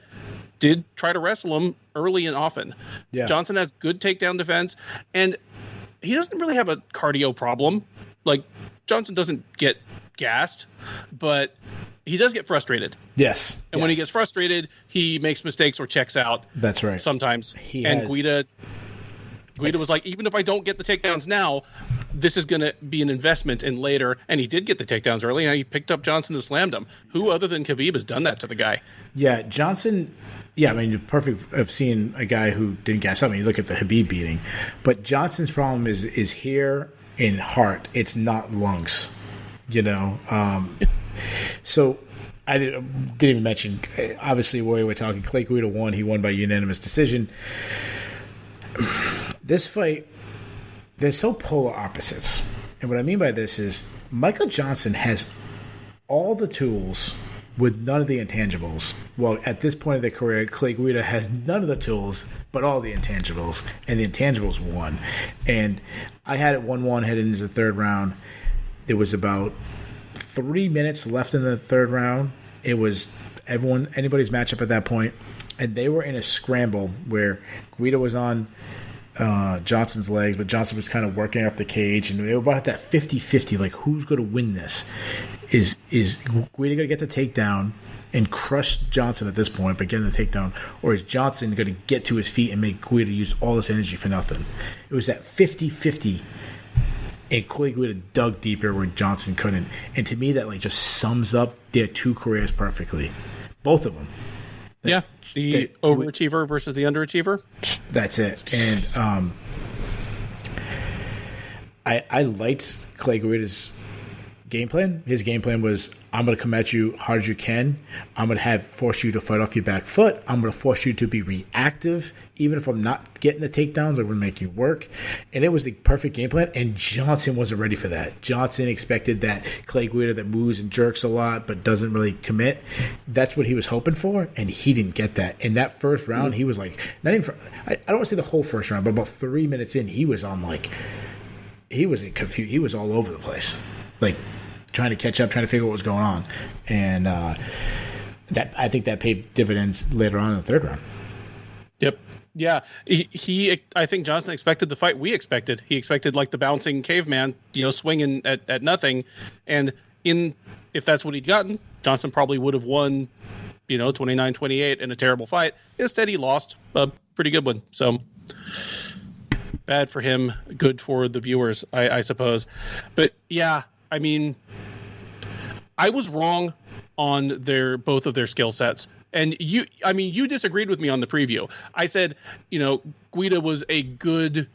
did try to wrestle him early and often. Yeah. Johnson has good takedown defense, and he doesn't really have a cardio problem. Like, Johnson doesn't get gassed, but he does get frustrated. Yes. And when he gets frustrated, he makes mistakes or checks out. That's right. Sometimes. Guida was like, even if I don't get the takedowns now, this is going to be an investment in later. And he did get the takedowns early, and he picked up Johnson and slammed him. Who other than Khabib has done that to the guy? Yeah, Johnson... Yeah, you're perfect of seeing a guy who didn't gas up. You look at the Khabib beating. But Johnson's problem is here in heart. It's not lungs, So I didn't even mention, obviously, where we're talking. Clay Guida won. He won by unanimous decision. This fight, they're so polar opposites. And what I mean by this is Michael Johnson has all the tools with none of the intangibles. Well, at this point of their career, Clay Guida has none of the tools, but all the intangibles, and the intangibles won. And I had it 1-1 heading into the third round. There was about 3 minutes left in the third round. It was anybody's matchup at that point, and they were in a scramble where Guida was on Johnson's legs, but Johnson was kind of working up the cage, and they were about at that 50-50, like, who's going to win this? Is Guida going to get the takedown and crush Johnson at this point by getting the takedown, or is Johnson going to get to his feet and make Guida use all this energy for nothing? It was that 50-50, and Clay Guida dug deeper where Johnson couldn't. And to me, that just sums up their two careers perfectly. Both of them. Yeah, the overachiever versus the underachiever. That's it. And I liked Clay Guida's game plan. His game plan was, I'm going to come at you hard as you can. I'm going to force you to fight off your back foot. I'm going to force you to be reactive. Even if I'm not getting the takedowns, I'm going to make you work. And it was the perfect game plan, and Johnson wasn't ready for that. Johnson expected that Clay Guida that moves and jerks a lot but doesn't really commit. That's what he was hoping for, and he didn't get that. In that first round, he was like, not even I don't want to say the whole first round, but about 3 minutes in, he was on he was confused. He was all over the place. Trying to catch up, trying to figure out what was going on. And that I think that paid dividends later on in the third round. Yep. Yeah. I think Johnson expected the fight we expected. He expected the bouncing caveman, swinging at nothing. And if that's what he'd gotten, Johnson probably would have won, 29-28 in a terrible fight. Instead, he lost a pretty good one. So bad for him, good for the viewers, I suppose. But yeah, I mean, I was wrong on both of their skill sets. And you disagreed with me on the preview. I said, Guida was a good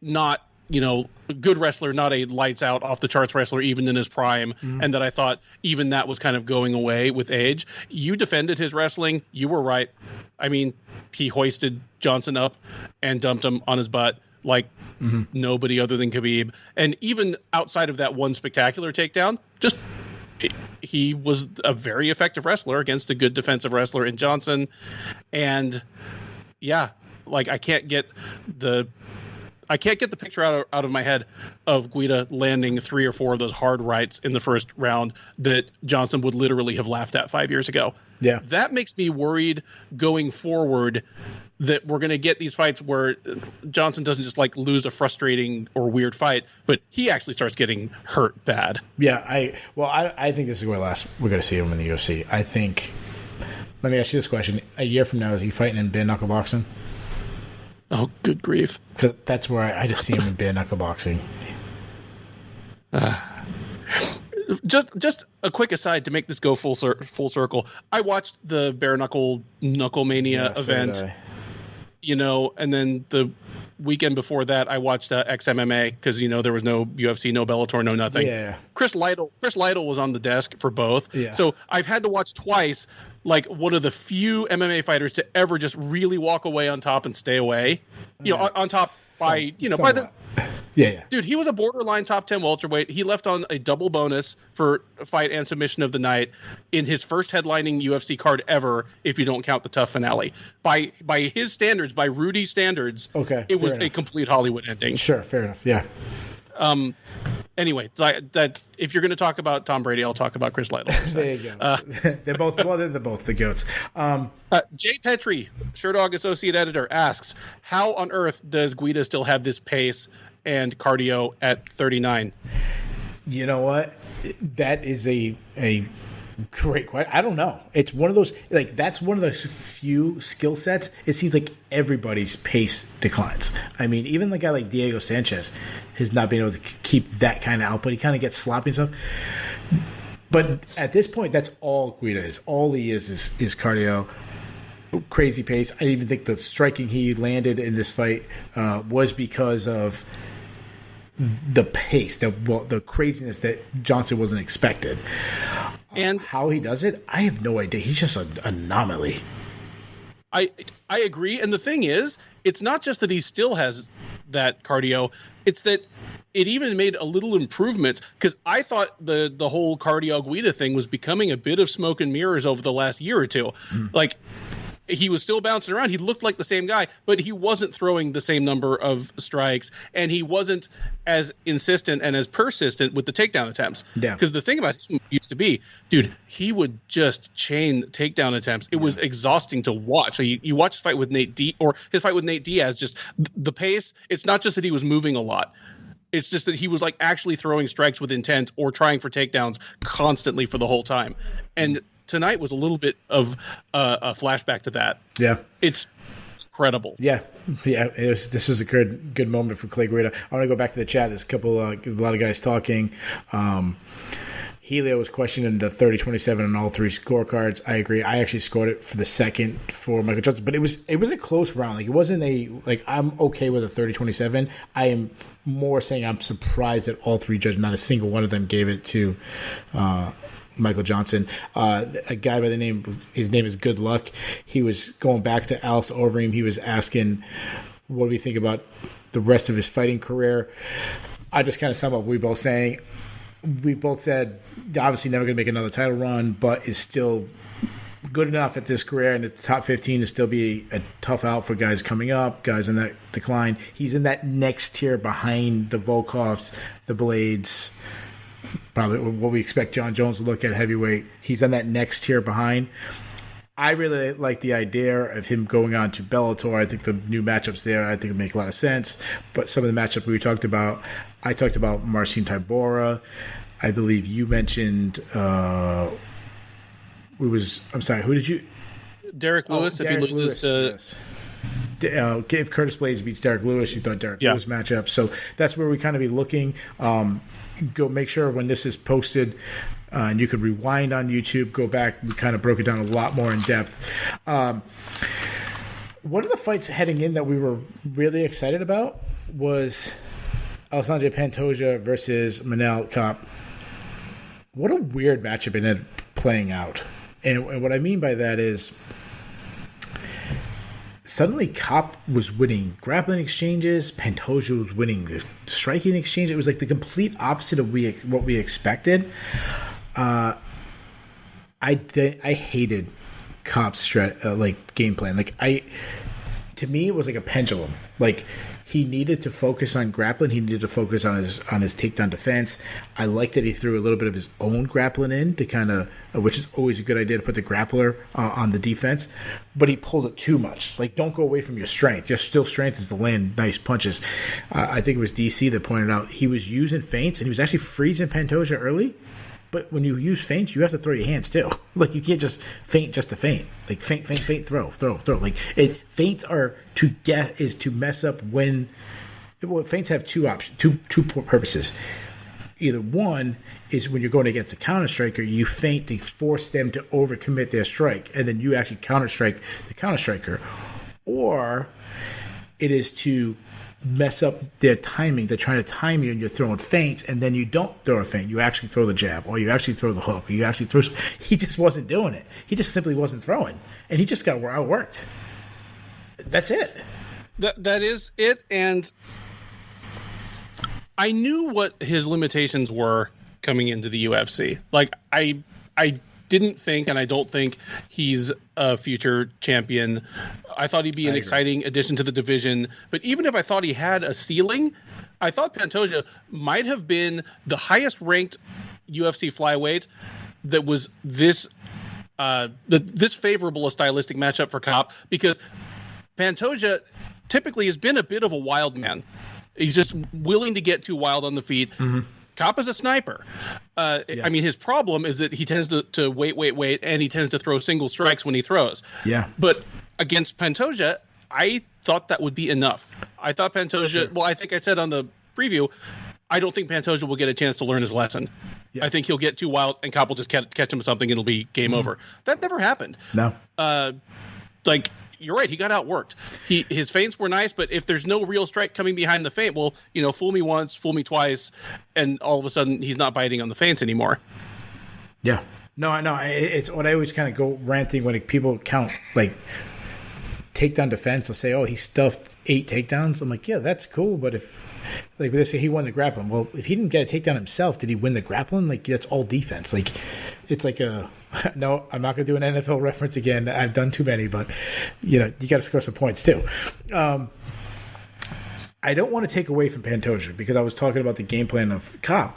wrestler, not a lights out off the charts wrestler, even in his prime. Mm-hmm. And that I thought even that was kind of going away with age. You defended his wrestling. You were right. I mean, he hoisted Johnson up and dumped him on his butt like nobody other than Khabib. And even outside of that one spectacular takedown, he was a very effective wrestler against a good defensive wrestler in Johnson. And yeah, I can't get the picture out of my head of Guida landing 3 or 4 of those hard rights in the first round that Johnson would literally have laughed at 5 years ago. Yeah. That makes me worried going forward that we're going to get these fights where Johnson doesn't just lose a frustrating or weird fight, but he actually starts getting hurt bad. Yeah. I think this is where we're going to see him in the UFC. I think, let me ask you this question. A year from now, is he fighting in bare knuckle boxing? Oh, good grief. Because that's where I just see him in bare knuckle boxing. Just a quick aside to make this go full circle. I watched the bare knuckle mania event, and then the weekend before that I watched XMMA because there was no UFC, no Bellator, no nothing. Yeah. Chris Lytle was on the desk for both. Yeah. So I've had to watch twice. One of the few MMA fighters to ever just really walk away on top and stay away. On top by the. Yeah. Dude, he was a borderline top 10 welterweight. He left on a double bonus for fight and submission of the night in his first headlining UFC card ever, if you don't count the tough finale. By his standards, by Rudy's standards, it was a complete Hollywood ending. Sure, fair enough. Yeah. Anyway, that if you're going to talk about Tom Brady, I'll talk about Chris Lytle. There you go. They're both the goats. Jay Petrie, Sherdog Associate Editor, asks, how on earth does Guida still have this pace and cardio at 39? You know what? That is a great question. I don't know. It's one of those, that's one of those few skill sets. It seems like everybody's pace declines. I mean, even the guy like Diego Sanchez has not been able to keep that kind of output. He kind of gets sloppy and stuff. But at this point, that's all Guida is. All he is cardio, crazy pace. I even think the striking he landed in this fight was because of the pace, the craziness that Johnson wasn't expected. And how he does it, I have no idea. He's just an anomaly. I agree. And the thing is, it's not just that he still has that cardio. It's that it even made a little improvement, because I thought the whole cardio Guida thing was becoming a bit of smoke and mirrors over the last year or two. He was still bouncing around. He looked like the same guy, but he wasn't throwing the same number of strikes, and he wasn't as insistent and as persistent with the takedown attempts. Yeah. Because the thing about him used to be, dude, he would just chain takedown attempts. It was exhausting to watch. So you watch his fight with Nate Diaz, just the pace. It's not just that he was moving a lot. It's just that he was actually throwing strikes with intent or trying for takedowns constantly for the whole time. And tonight was a little bit of a flashback to that. Yeah. It's incredible. Yeah. This was a good moment for Clay Guida. I want to go back to the chat. There's a lot of guys talking. Helio was questioning the 30-27 on all three scorecards. I agree. I actually scored it for the second for Michael Johnson, but it was a close round. Like, it wasn't I'm okay with a 30-27. I am more saying I'm surprised that all three judges, not a single one of them, gave it to Michael Johnson. A guy by the name, his name is Good Luck. He was going back to Alistair Overeem. He was asking, what do we think about the rest of his fighting career? I just kind of sum up what we both saying. We both said, obviously never going to make another title run, but is still good enough at this career in the top 15 to still be a tough out for guys coming up, guys in that decline. He's in that next tier behind the Volkovs, the Blades, probably what we expect John Jones to look at heavyweight. He's in that next tier behind. I really like the idea of him going on to Bellator. I think the new matchups there, I think, make a lot of sense. But some of the matchups we talked about, I talked about Marcin Tybura. I believe you mentioned, I'm sorry, who did you? Derek Lewis, if Derek he loses Lewis, to... Yes. If Curtis Blades beats Derek Lewis, you thought Derek Lewis matchup. So that's where we kind of be looking. Go make sure when this is posted, and you can rewind on YouTube, go back. We kind of broke it down a lot more in depth. One of the fights heading in that we were really excited about was Alexandre Pantoja versus Manel Kape. What a weird matchup it ended up playing out. And what I mean by that is suddenly Kape was winning grappling exchanges. Pantoja was winning the striking exchange. It was like the complete opposite of what we expected. I hated Kape's game plan. To me, it was like a pendulum. Like, he needed to focus on grappling. He needed to focus on his takedown defense. I like that he threw a little bit of his own grappling in to kind of, which is always a good idea to put the grappler on the defense. But he pulled it too much. Like, don't go away from your strength. Your still strength is to land nice punches. I think it was DC that pointed out he was using feints and he was actually freezing Pantoja early. But when you use feints, you have to throw your hands too. Like, you can't just feint just to feint. Like, feint, throw. Like, feints are to mess up when. Well, feints have two purposes. Either one is when you're going against a counter striker, you feint to force them to overcommit their strike, and then you actually counter strike the counter striker, or it is to mess up their timing. They're trying to time you and you're throwing feints, and then you don't throw a feint. You actually throw the jab, or you actually throw the hook, or you actually throw. He just wasn't doing it. He just simply wasn't throwing, and he just got outworked. That's it. That is it, and I knew what his limitations were coming into the UFC. Like, I didn't think, and I don't think he's a future champion. I thought he'd be an exciting addition to the division. But even if I thought he had a ceiling, I thought Pantoja might have been the highest ranked UFC flyweight that was this favorable a stylistic matchup for Kape, because Pantoja typically has been a bit of a wild man. He's just willing to get too wild on the feet. Mm-hmm. Kape is a sniper. I mean, his problem is that he tends to wait, and he tends to throw single strikes when he throws. Yeah. But against Pantoja, I thought that would be enough. I thought Pantoja, well, I think I said on the preview, I don't think Pantoja will get a chance to learn his lesson. Yeah. I think he'll get too wild, and Kape will just catch him with something, and it'll be game over. That never happened. No. You're right. He got outworked. His feints were nice, but if there's no real strike coming behind the feint, well, fool me once, fool me twice, and all of a sudden he's not biting on the feints anymore. Yeah. No, I know. It's what I always kind of go ranting when people count, like, takedown defense. They'll say, oh, he stuffed 8 takedowns. I'm like, yeah, that's cool, but if, like, they say he won the grappling. Well, if he didn't get a takedown himself, did he win the grappling? Like, that's all defense. Like, it's like a... No, I'm not going to do an NFL reference again. I've done too many, but, you got to score some points, too. I don't want to take away from Pantoja because I was talking about the game plan of Kape.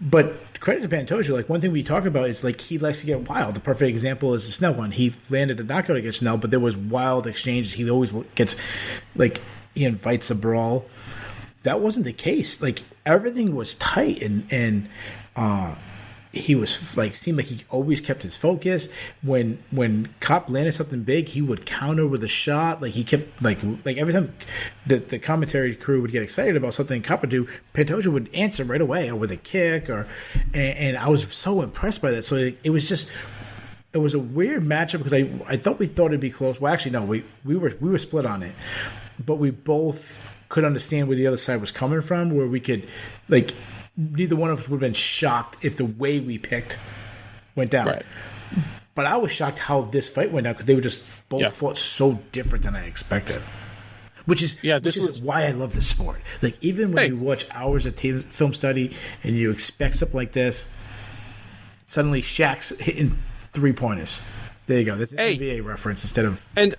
But credit to Pantoja, like, one thing we talk about is, like, he likes to get wild. The perfect example is the Snell one. He landed a knockout against Snell, but there was wild exchanges. He always gets, like, he invites a brawl. That wasn't the case. Like, everything was tight, and he was like, seemed like he always kept his focus. When Cop landed something big, he would counter with a shot. Like he kept like every time the commentary crew would get excited about something Cop would do, Pantoja would answer right away, or with a kick, and I was so impressed by that. So it was a weird matchup because I thought it'd be close. Well, actually, no, we were split on it, but we both could understand where the other side was coming from, where we could like. Neither one of us would have been shocked if the way we picked went down. Right. But I was shocked how this fight went down because they were just both fought so different than I expected. Which is why I love this sport. Like even when you watch hours of film study and you expect something like this, suddenly Shaq's hitting 3-pointers. There you go. That's an NBA reference instead of. And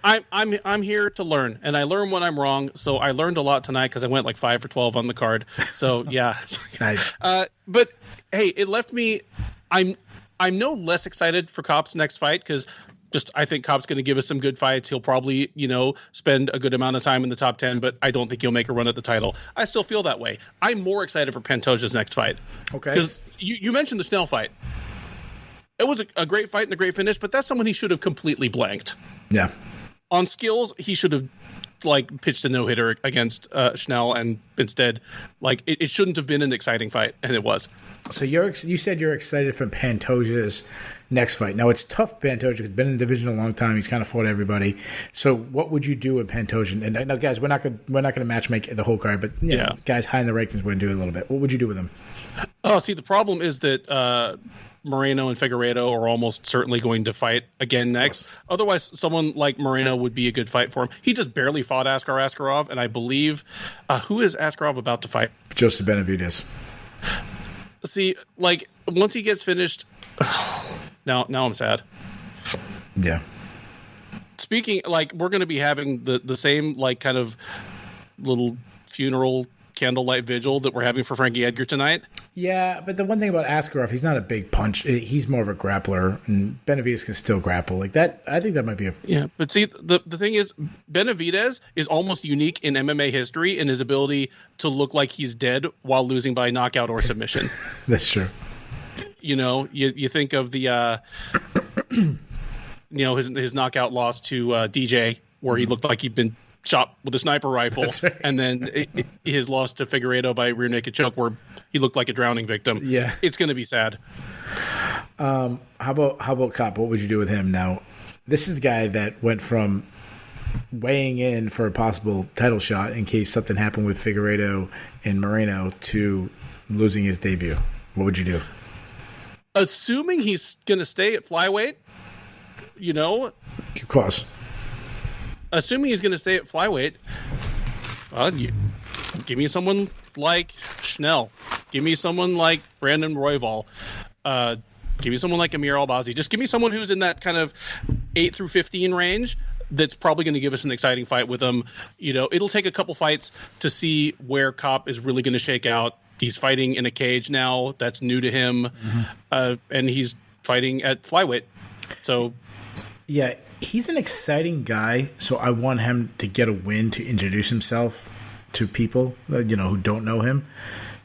I'm here to learn, and I learn when I'm wrong. So I learned a lot tonight because I went like 5 for 12 on the card. So yeah, nice. But hey, it left me. I'm no less excited for Cop's next fight because I think Cop's going to give us some good fights. He'll probably spend a good amount of time in the top 10, but I don't think he'll make a run at the title. I still feel that way. I'm more excited for Pantoja's next fight. Okay, because you mentioned the Snell fight. It was a great fight and a great finish, but that's someone he should have completely blanked. Yeah. On skills, he should have pitched a no-hitter against Schnell, and instead, it shouldn't have been an exciting fight, and it was. So you said you're excited for Pantoja's next fight. Now it's tough. Pantoja has been in the division a long time. He's kind of fought everybody. So what would you do with Pantoja? And now, guys, we're not going to match make the whole card, but guys high in the rankings, we're going to do it a little bit. What would you do with him? Oh, see, the problem is that Moreno and Figueiredo are almost certainly going to fight again next. Otherwise, someone like Moreno would be a good fight for him. He just barely fought Askar Askarov, and I believe who is Askarov about to fight? Joseph Benavidez. See, once he gets finished, now I'm sad. Yeah. Speaking, we're going to be having the same kind of little funeral candlelight vigil that we're having for Frankie Edgar tonight. Yeah, but the one thing about Askarov, he's not a big punch. He's more of a grappler, and Benavidez can still grapple like that. I think that might be a But see, the thing is, Benavidez is almost unique in MMA history in his ability to look like he's dead while losing by knockout or submission. That's true. You think of the his knockout loss to DJ, where he looked like he'd been shot with a sniper rifle, right. And then his loss to Figueiredo by rear naked choke, where he looked like a drowning victim. Yeah, it's going to be sad. How about Cop? What would you do with him? Now, this is a guy that went from weighing in for a possible title shot in case something happened with Figueiredo and Moreno to losing his debut. What would you do? Assuming he's going to stay at flyweight, of course. Assuming he's going to stay at flyweight, give me someone like Schnell. Give me someone like Brandon Royval. Give me someone like Amir Albazi. Just give me someone who's in that kind of 8 through 15 range that's probably going to give us an exciting fight with him. It'll take a couple fights to see where Cop is really going to shake out. He's fighting in a cage now. That's new to him. Mm-hmm. And he's fighting at flyweight. So, yeah. He's an exciting guy, so I want him to get a win to introduce himself to people, who don't know him.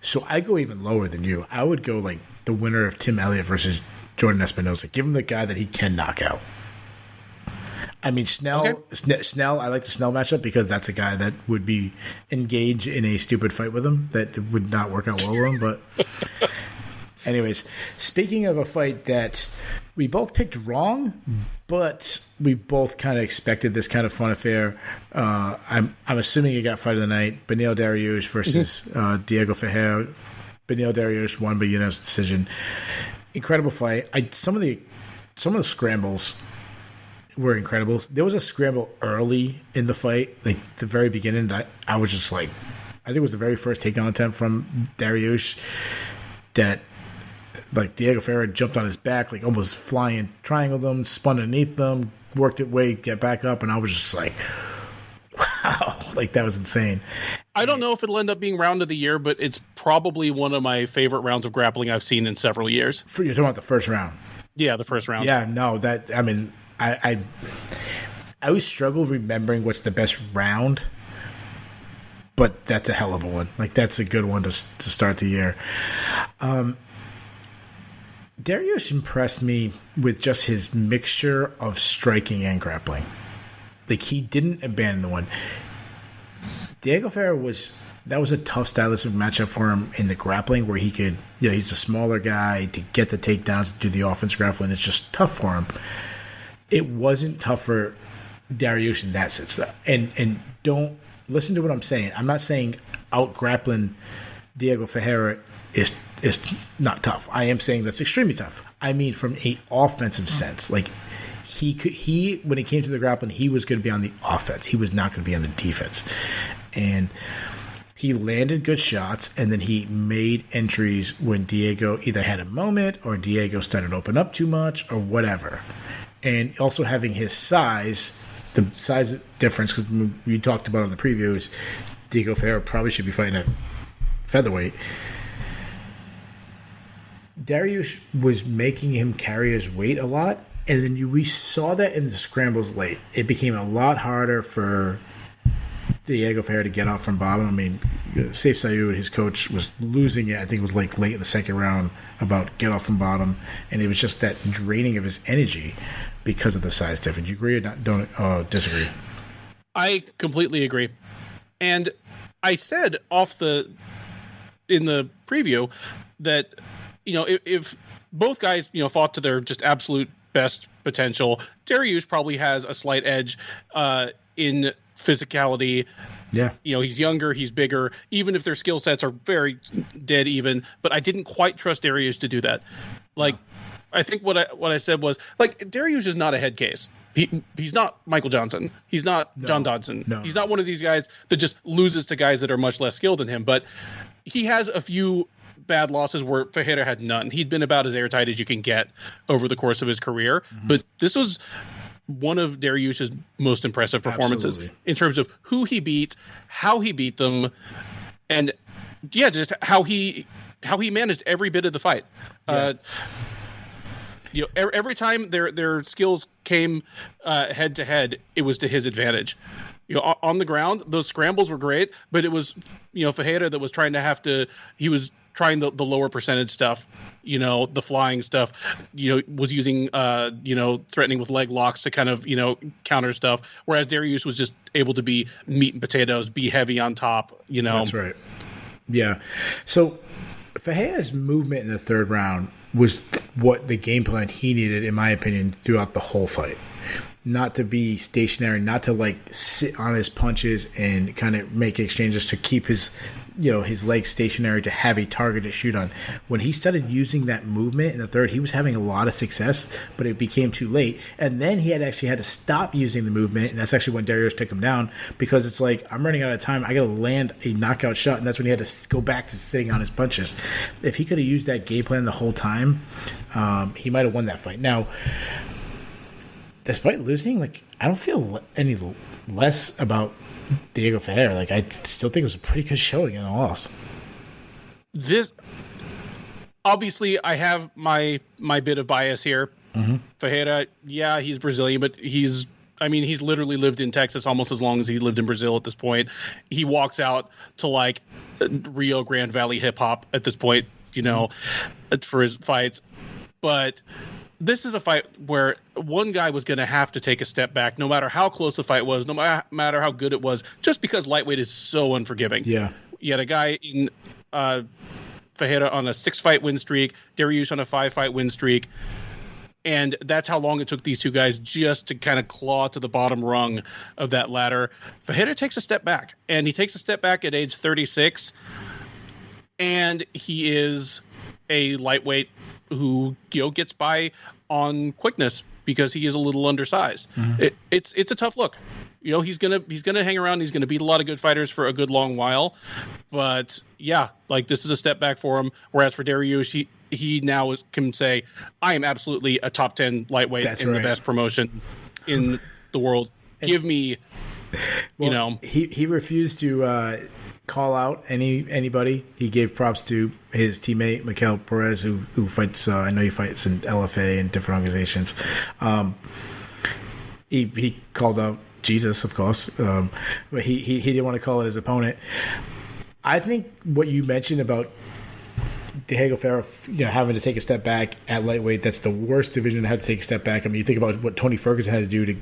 So I go even lower than you. I would go like the winner of Tim Elliott versus Jordan Espinosa. Give him the guy that he can knock out. I mean, Snell. Okay. Snell. I like the Snell matchup because that's a guy that would be engaged in a stupid fight with him that would not work out well with him. But anyways, speaking of a fight that we both picked wrong, but we both kind of expected this kind of fun affair. I'm assuming you got fight of the night: Beneil Dariush versus Diego Ferreira. Beneil Dariush won by unanimous decision. Incredible fight. Some of the scrambles were incredible. There was a scramble early in the fight, like the very beginning. That I was just like, I think it was the very first takedown attempt from Dariush that. Like Diego Ferreira jumped on his back, like almost flying, triangled them, spun underneath them, worked it way, get back up, and I was just like, wow, like that was insane. I don't know if it'll end up being round of the year, but it's probably one of my favorite rounds of grappling I've seen in several years. You're talking about the first round? Yeah, the first round. Yeah, no, I always struggle remembering what's the best round, but that's a hell of a one. Like that's a good one to start the year. Dariush impressed me with just his mixture of striking and grappling. Like, he didn't abandon the one. Diego Ferreira was a tough stylistic matchup for him in the grappling, where he could, he's a smaller guy to get the takedowns, to do the offense grappling. It's just tough for him. It wasn't tough for Dariush in that sense. And don't listen to what I'm saying. I'm not saying out grappling Diego Ferreira is not tough. I am saying that's extremely tough. I mean, from an offensive sense, like he when it came to the grappling, he was going to be on the offense. He was not going to be on the defense, and he landed good shots, and then he made entries when Diego either had a moment or Diego started to open up too much or whatever. And also having his size, the size difference, because we talked about in the previews, Diego Ferreira probably should be fighting at featherweight. Dariush was making him carry his weight a lot, and then we saw that in the scrambles late. It became a lot harder for Diego Ferreira to get off from bottom. I mean, Saif Saud, his coach, was losing it. I think it was like late in the second round about get off from bottom, and it was just that draining of his energy because of the size difference. You agree or not? Don't disagree? I completely agree. And I said in the preview that, if both guys, fought to their just absolute best potential, Dariush probably has a slight edge in physicality. Yeah. He's younger, he's bigger, even if their skill sets are very dead even, but I didn't quite trust Dariush to do that. Like, I think what I said was, like, Dariush is not a head case. He's not Michael Johnson. He's not John Dodson. No. He's not one of these guys that just loses to guys that are much less skilled than him, but he has a few bad losses where Ferreira had none. He'd been about as airtight as you can get over the course of his career, but this was one of Dariush's most impressive performances. Absolutely. In terms of who he beat, how he beat them, and just how he managed every bit of the fight. Yeah. Every time their skills came head to head, it was to his advantage. On the ground, those scrambles were great, but it was Ferreira that was he was trying the lower percentage stuff, the flying stuff, was using, threatening with leg locks to kind of, counter stuff. Whereas Dariush was just able to be meat and potatoes, be heavy on top, That's right. Yeah. So Ferreira's movement in the third round was what the game plan he needed, in my opinion, throughout the whole fight. Not to be stationary, not to sit on his punches and kind of make exchanges, to keep his legs stationary, to have a target to shoot on. When he started using that movement in the third, he was having a lot of success, but it became too late. And then he had to stop using the movement, and that's actually when Dariush took him down, because it's like, I'm running out of time. I got to land a knockout shot, and that's when he had to go back to sitting on his punches. If he could have used that game plan the whole time, he might have won that fight. Now, despite losing, I don't feel any less about Diego Ferreira. I still think it was a pretty good showing in a loss. This, obviously, I have my bit of bias here. Mm-hmm. Ferreira, yeah, he's Brazilian, but he's literally lived in Texas almost as long as he lived in Brazil at this point. He walks out to Rio Grande Valley hip hop at this point, for his fights. But this is a fight where one guy was going to have to take a step back, no matter how close the fight was, no matter how good it was, just because lightweight is so unforgiving. Yeah. You had a guy in Ferreira on a 6-fight win streak, Dariush on a 5-fight win streak, and that's how long it took these two guys just to kind of claw to the bottom rung of that ladder. Ferreira takes a step back, and he takes a step back at age 36, and he is a lightweight who gets by on quickness because he is a little undersized. Mm-hmm. It's a tough look. He's gonna hang around. He's gonna beat a lot of good fighters for a good long while. But yeah, this is a step back for him. Whereas for Dariush, he now can say, I am absolutely a top 10 lightweight. That's in the best promotion in the world. Give me, He refused to call out anybody. He gave props to his teammate Mikel Perez, who fights. I know he fights in LFA and different organizations. He called out Jesus, of course, but he didn't want to call it his opponent. I think what you mentioned about Diego Ferro, having to take a step back at lightweight. That's the worst division to have to take a step back. I mean, you think about what Tony Ferguson had to do to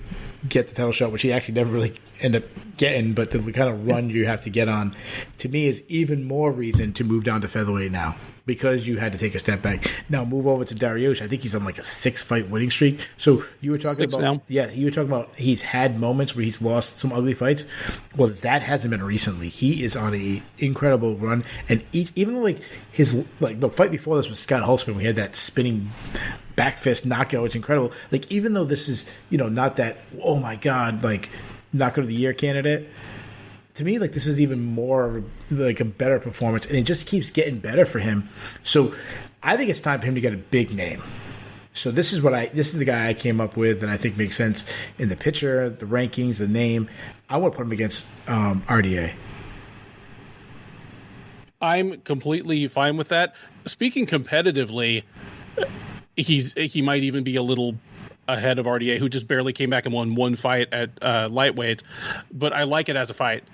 get the title shot, which he actually never really ended up getting, but the kind of run you have to get on, to me, is even more reason to move down to featherweight now, because you had to take a step back. Now move over to Dariush. I think he's on like a 6-fight winning streak. So you were talking Six about now. Yeah, you were talking about he's had moments where he's lost some ugly fights. Well, that hasn't been recently. He is on a incredible run, and even though the fight before this was Scott Holtzman, we had that spinning back fist knockout. It's incredible. Like, even though this is not that, oh my god, like knockout of the year candidate, to me, like, this is even more like a better performance, and it just keeps getting better for him. So I think it's time for him to get a big name. So this is the guy I came up with, and I think makes sense in the picture, the rankings, the name. I want to put him against RDA. I'm completely fine with that. Speaking competitively, he might even be a little ahead of RDA, who just barely came back and won one fight at lightweight. But I like it as a fight.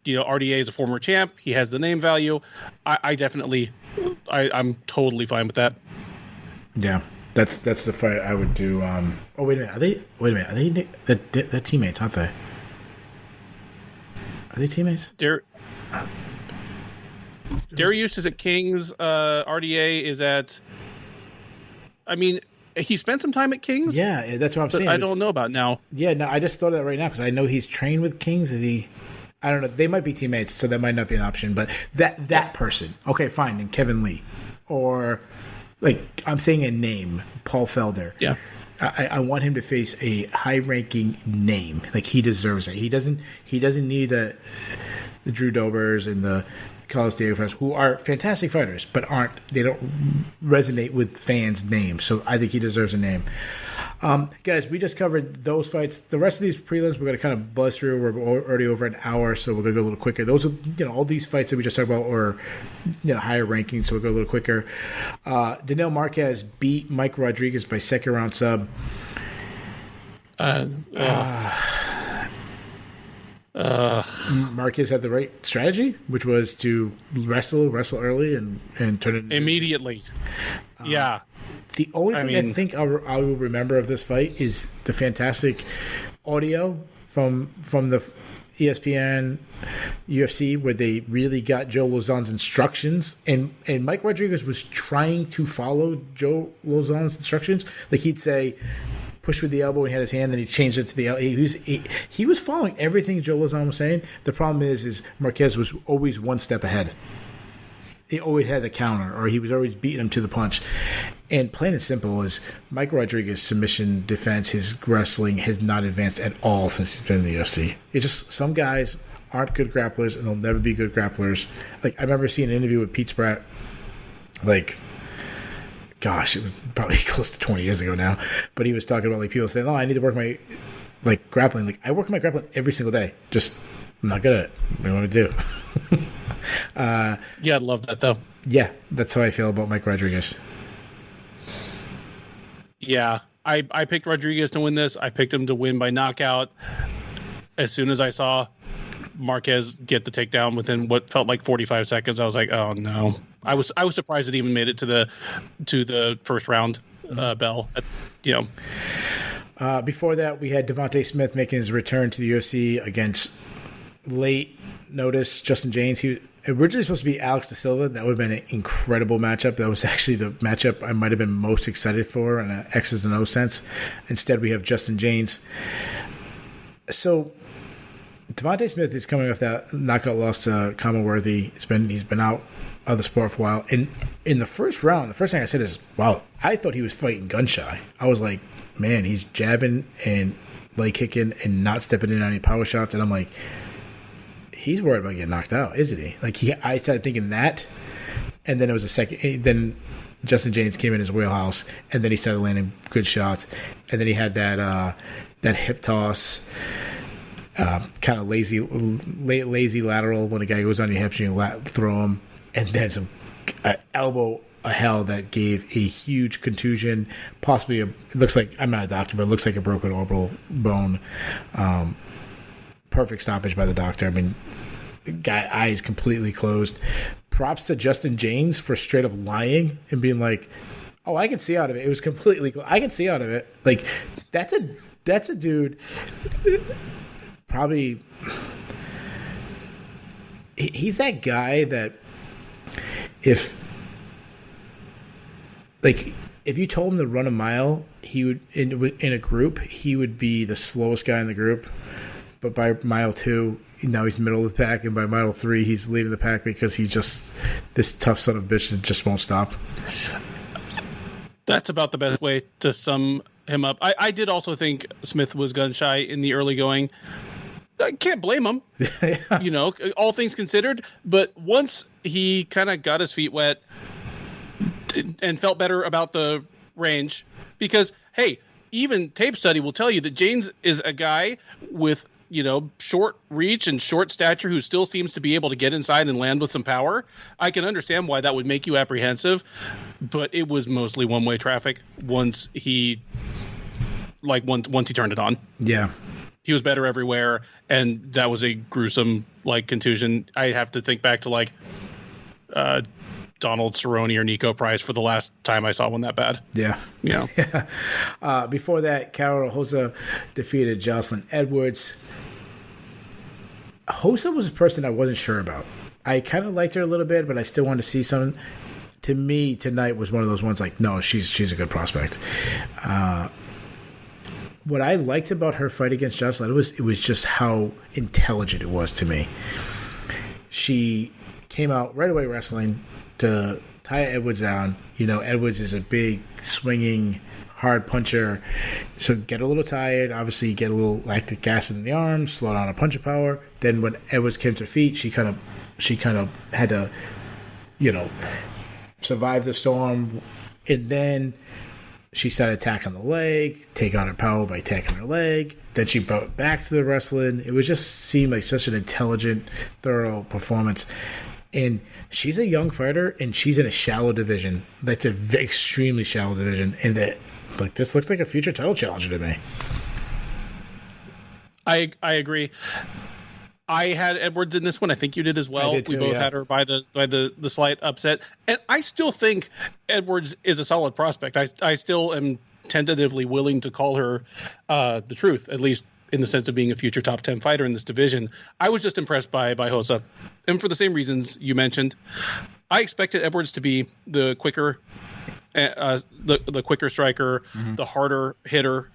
RDA is a former champ. He has the name value. I'm totally fine with that. Yeah, that's the fight I would do. Wait a minute. They're teammates, aren't they? Are they teammates? Dariush is at Kings. RDA is at. I mean, he spent some time at Kings. Yeah, that's what I'm saying. I don't know about now. Yeah, no, I just thought of that right now because I know he's trained with Kings. Is he? I don't know. They might be teammates, so that might not be an option. But that person, okay, fine. Then Kevin Lee, or like I'm saying a name, Paul Felder. Yeah. I want him to face a high-ranking name. Like, he deserves it. He doesn't need the Drew Dobers and the Carlos Diego Ferreras, who are fantastic fighters, but they don't resonate with fans' names. So I think he deserves a name. Guys, we just covered those fights. The rest of these prelims, we're going to kind of buzz through. We're already over an hour, so we're going to go a little quicker. Those are, all these fights that we just talked about are, higher rankings, so we'll go a little quicker. Daniel Marquez beat Mike Rodriguez by second round sub. Marquez had the right strategy, which was to wrestle early and turn it immediately. Yeah. The only thing I think I will remember of this fight is the fantastic audio from the ESPN UFC where they really got Joe Lauzon's instructions, and Mike Rodriguez was trying to follow Joe Lauzon's instructions. Like, he'd say, push with the elbow, and he had his hand, then he changed it to the elbow. He was following everything Joe Lauzon was saying. The problem is Marquez was always one step ahead. He always had the counter, or he was always beating him to the punch. And plain and simple is Mike Rodriguez's submission defense, his wrestling has not advanced at all since he's been in the UFC. It's just some guys aren't good grapplers, and they'll never be good grapplers. Like, I remember seeing an interview with Pete Spratt, like, gosh, it was probably close to 20 years ago now. But he was talking about, like, people saying, "Oh, I need to work my, like, grappling." Like, I work on my grappling every single day. Just, I'm not good at it. What do you want me to do? Yeah, I love that, though. Yeah, that's how I feel about Mike Rodriguez. Yeah, I picked Rodriguez to win this. I picked him to win by knockout. As soon as I saw Marquez get the takedown within what felt like 45 seconds, I was like, "Oh no!" I was surprised it even made it to the first round bell. Before that, we had Devontae Smith making his return to the UFC against late notice Justin James. He originally supposed to be Alex Da Silva. That would have been an incredible matchup. That was actually the matchup I might have been most excited for in an X's and O sense. Instead, we have Justin James. So Devontae Smith is coming off that knockout loss to Commonworthy. He's been out of the sport for a while. And in the first round, the first thing I said is, wow, I thought he was fighting gun shy. I was like, man, he's jabbing and leg kicking and not stepping in on any power shots. And I'm like, he's worried about getting knocked out, isn't he? Like, I started thinking that, and then it was a second. Then Justin James came in his wheelhouse, and then he started landing good shots, and then he had that hip toss, kind of lazy lateral when a guy goes on your hips and you throw him, and then some elbow hell that gave a huge contusion, possibly it looks like, I'm not a doctor, but it looks like a broken orbital bone. Perfect stoppage by the doctor. I mean, the guy eyes completely closed. props to Justin James for straight up lying and being like, "Oh, I can see out of it. It was completely cool. I can see out of it." Like that's a dude. Probably, he's that guy that if you told him to run a mile, he would in a group. He would be the slowest guy in the group, but by mile 2. Now he's middle of the pack, and by mile 3, he's leading the pack because he's just this tough son of a bitch that just won't stop. That's about the best way to sum him up. I did also think Smith was gun shy in the early going. I can't blame him, yeah. You know, all things considered. But once he kind of got his feet wet and felt better about the range, because, hey, even tape study will tell you that James is a guy with, you know, short reach and short stature who still seems to be able to get inside and land with some power. I can understand why that would make you apprehensive, but it was mostly one-way traffic once he turned it on. Yeah. He was better everywhere, and that was a gruesome, contusion. I have to think back to, Donald Cerrone or Nico Price for the last time I saw one that bad. Yeah. You know? Yeah. Before that, Carol Hossa defeated Jocelyn Edwards. Hossa was a person I wasn't sure about. I kind of liked her a little bit, but I still wanted to see some. To me, tonight was one of those ones no, she's a good prospect. What I liked about her fight against Jocelyn it was just how intelligent it was to me. She came out right away wrestling to tie Edwards down. You know, Edwards is a big, swinging, hard puncher. So get a little tired. Obviously, get a little lactic acid in the arms, slow down her puncher power. Then when Edwards came to her feet, she kind of had to, you know, survive the storm. And then she started attacking the leg, take on her power by attacking her leg. Then she brought back to the wrestling. It was just seemed like such an intelligent, thorough performance. And she's a young fighter, and she's in a shallow division. That's an extremely shallow division. And this looks like a future title challenger to me. I agree. I had Edwards in this one. I think you did as well. We both had her by the slight upset. And I still think Edwards is a solid prospect. I still am tentatively willing to call her the truth, at least in the sense of being a future top 10 fighter in this division. I was just impressed by Hossa. And for the same reasons you mentioned, I expected Edwards to be the quicker the quicker striker, the harder hitter,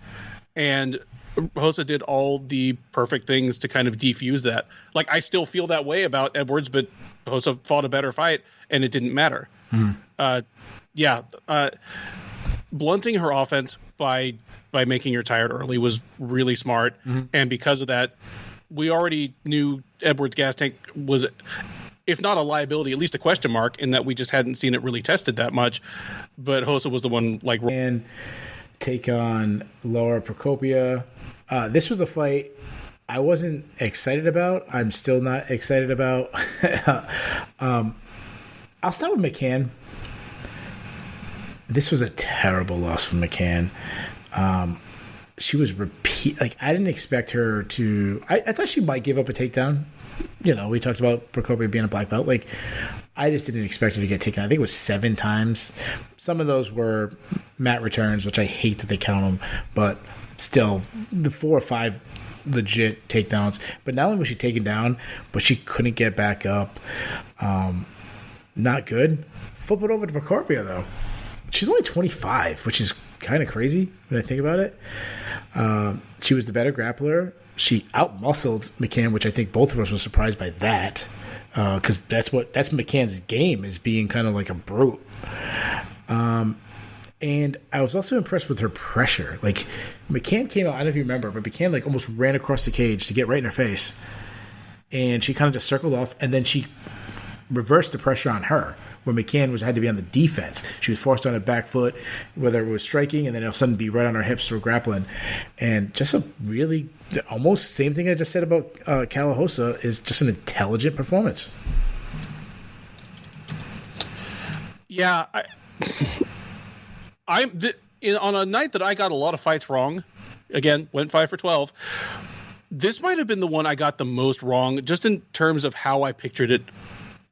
and Hossa did all the perfect things to kind of defuse that. I still feel that way about Edwards, but Hossa fought a better fight, and it didn't matter. Blunting her offense by making her tired early was really smart, and because of that, we already knew Edwards' gas tank was, if not a liability, at least a question mark, in that we just hadn't seen it really tested that much. But Hossa was the one and take on Laura Procopia. This was a fight I wasn't excited about. I'm still not excited about. I'll start with McCann. This was a terrible loss from McCann. She was I didn't expect her to. I thought she might give up a takedown. You know, we talked about Procopia being a black belt. I just didn't expect her to get taken. I think it was 7 times. Some of those were mat returns, which I hate that they count them, but still, the 4 or 5 legit takedowns. But not only was she taken down, but she couldn't get back up. Not good. Flip it over to Procopia, though. She's only 25, which is kind of crazy when I think about it. She was the better grappler. She out-muscled McCann, which I think both of us were surprised by that, because that's McCann's game, is being kind of like a brute. And I was also impressed with her pressure. McCann came out, I don't know if you remember, but McCann almost ran across the cage to get right in her face, and she kind of just circled off, and then she reversed the pressure on her, where McCann had to be on the defense. She was forced on her back foot, whether it was striking, and then all of a sudden be right on her hips for grappling. And just a really, almost same thing I just said about Carla Hossa, is just an intelligent performance. Yeah, on a night that I got a lot of fights wrong, again, went 5 for 12, this might have been the one I got the most wrong, just in terms of how I pictured it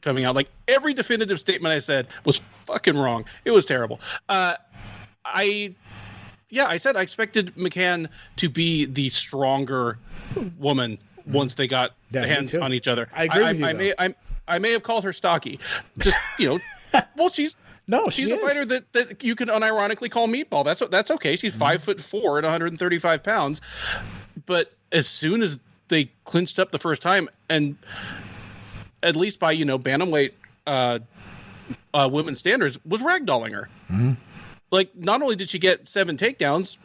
coming out. Like, every definitive statement I said was fucking wrong. It was terrible. I said I expected McCann to be the stronger woman once they got the hands on each other. I agree with you, I may have called her stocky. Just, well, she's a fighter that you can unironically call meatball. That's okay. She's 5'4" and 135 pounds. But as soon as they clinched up the first time, and at least by bantamweight women's standards, was ragdolling her. Mm-hmm. Like, not only did she get 7 takedowns,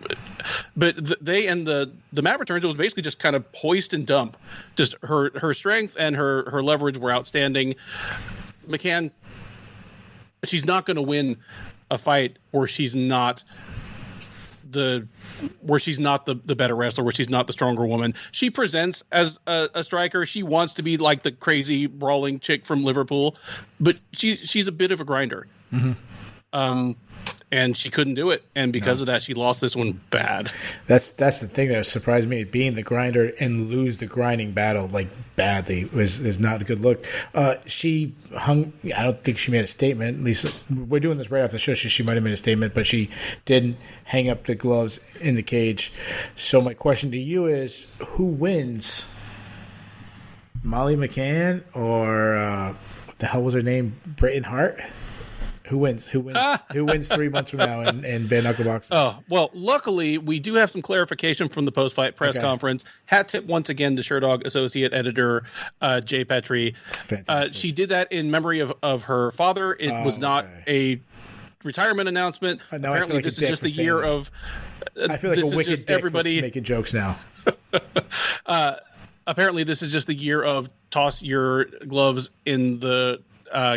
but they and the mat returns, it was basically just kind of hoist and dump. Just her strength and her leverage were outstanding. McCann, she's not going to win a fight where she's not the better wrestler, where she's not the stronger woman. She presents as a striker. She wants to be like the crazy brawling chick from Liverpool, but she's a bit of a grinder. Mm-hmm. And she couldn't do it, and because of that, she lost this one bad. That's the thing that surprised me. Being the grinder and lose the grinding battle like badly is not a good look. She hung. I don't think she made a statement. At least we're doing this right after the show. She might have made a statement, but she didn't hang up the gloves in the cage. So my question to you is: who wins, Molly McCann or what the hell was her name, Britain Hart? Who wins? Who wins 3 months from now in bare knuckle boxing? Oh, well, luckily, we do have some clarification from the post-fight press conference. Hat tip once again to Sherdog Associate Editor Jay Petrie. She did that in memory of her father. It was not a retirement announcement. Apparently, this is just the year of... I feel like a wicked dick everybody making jokes now. Apparently, this is just the year of toss your gloves in the...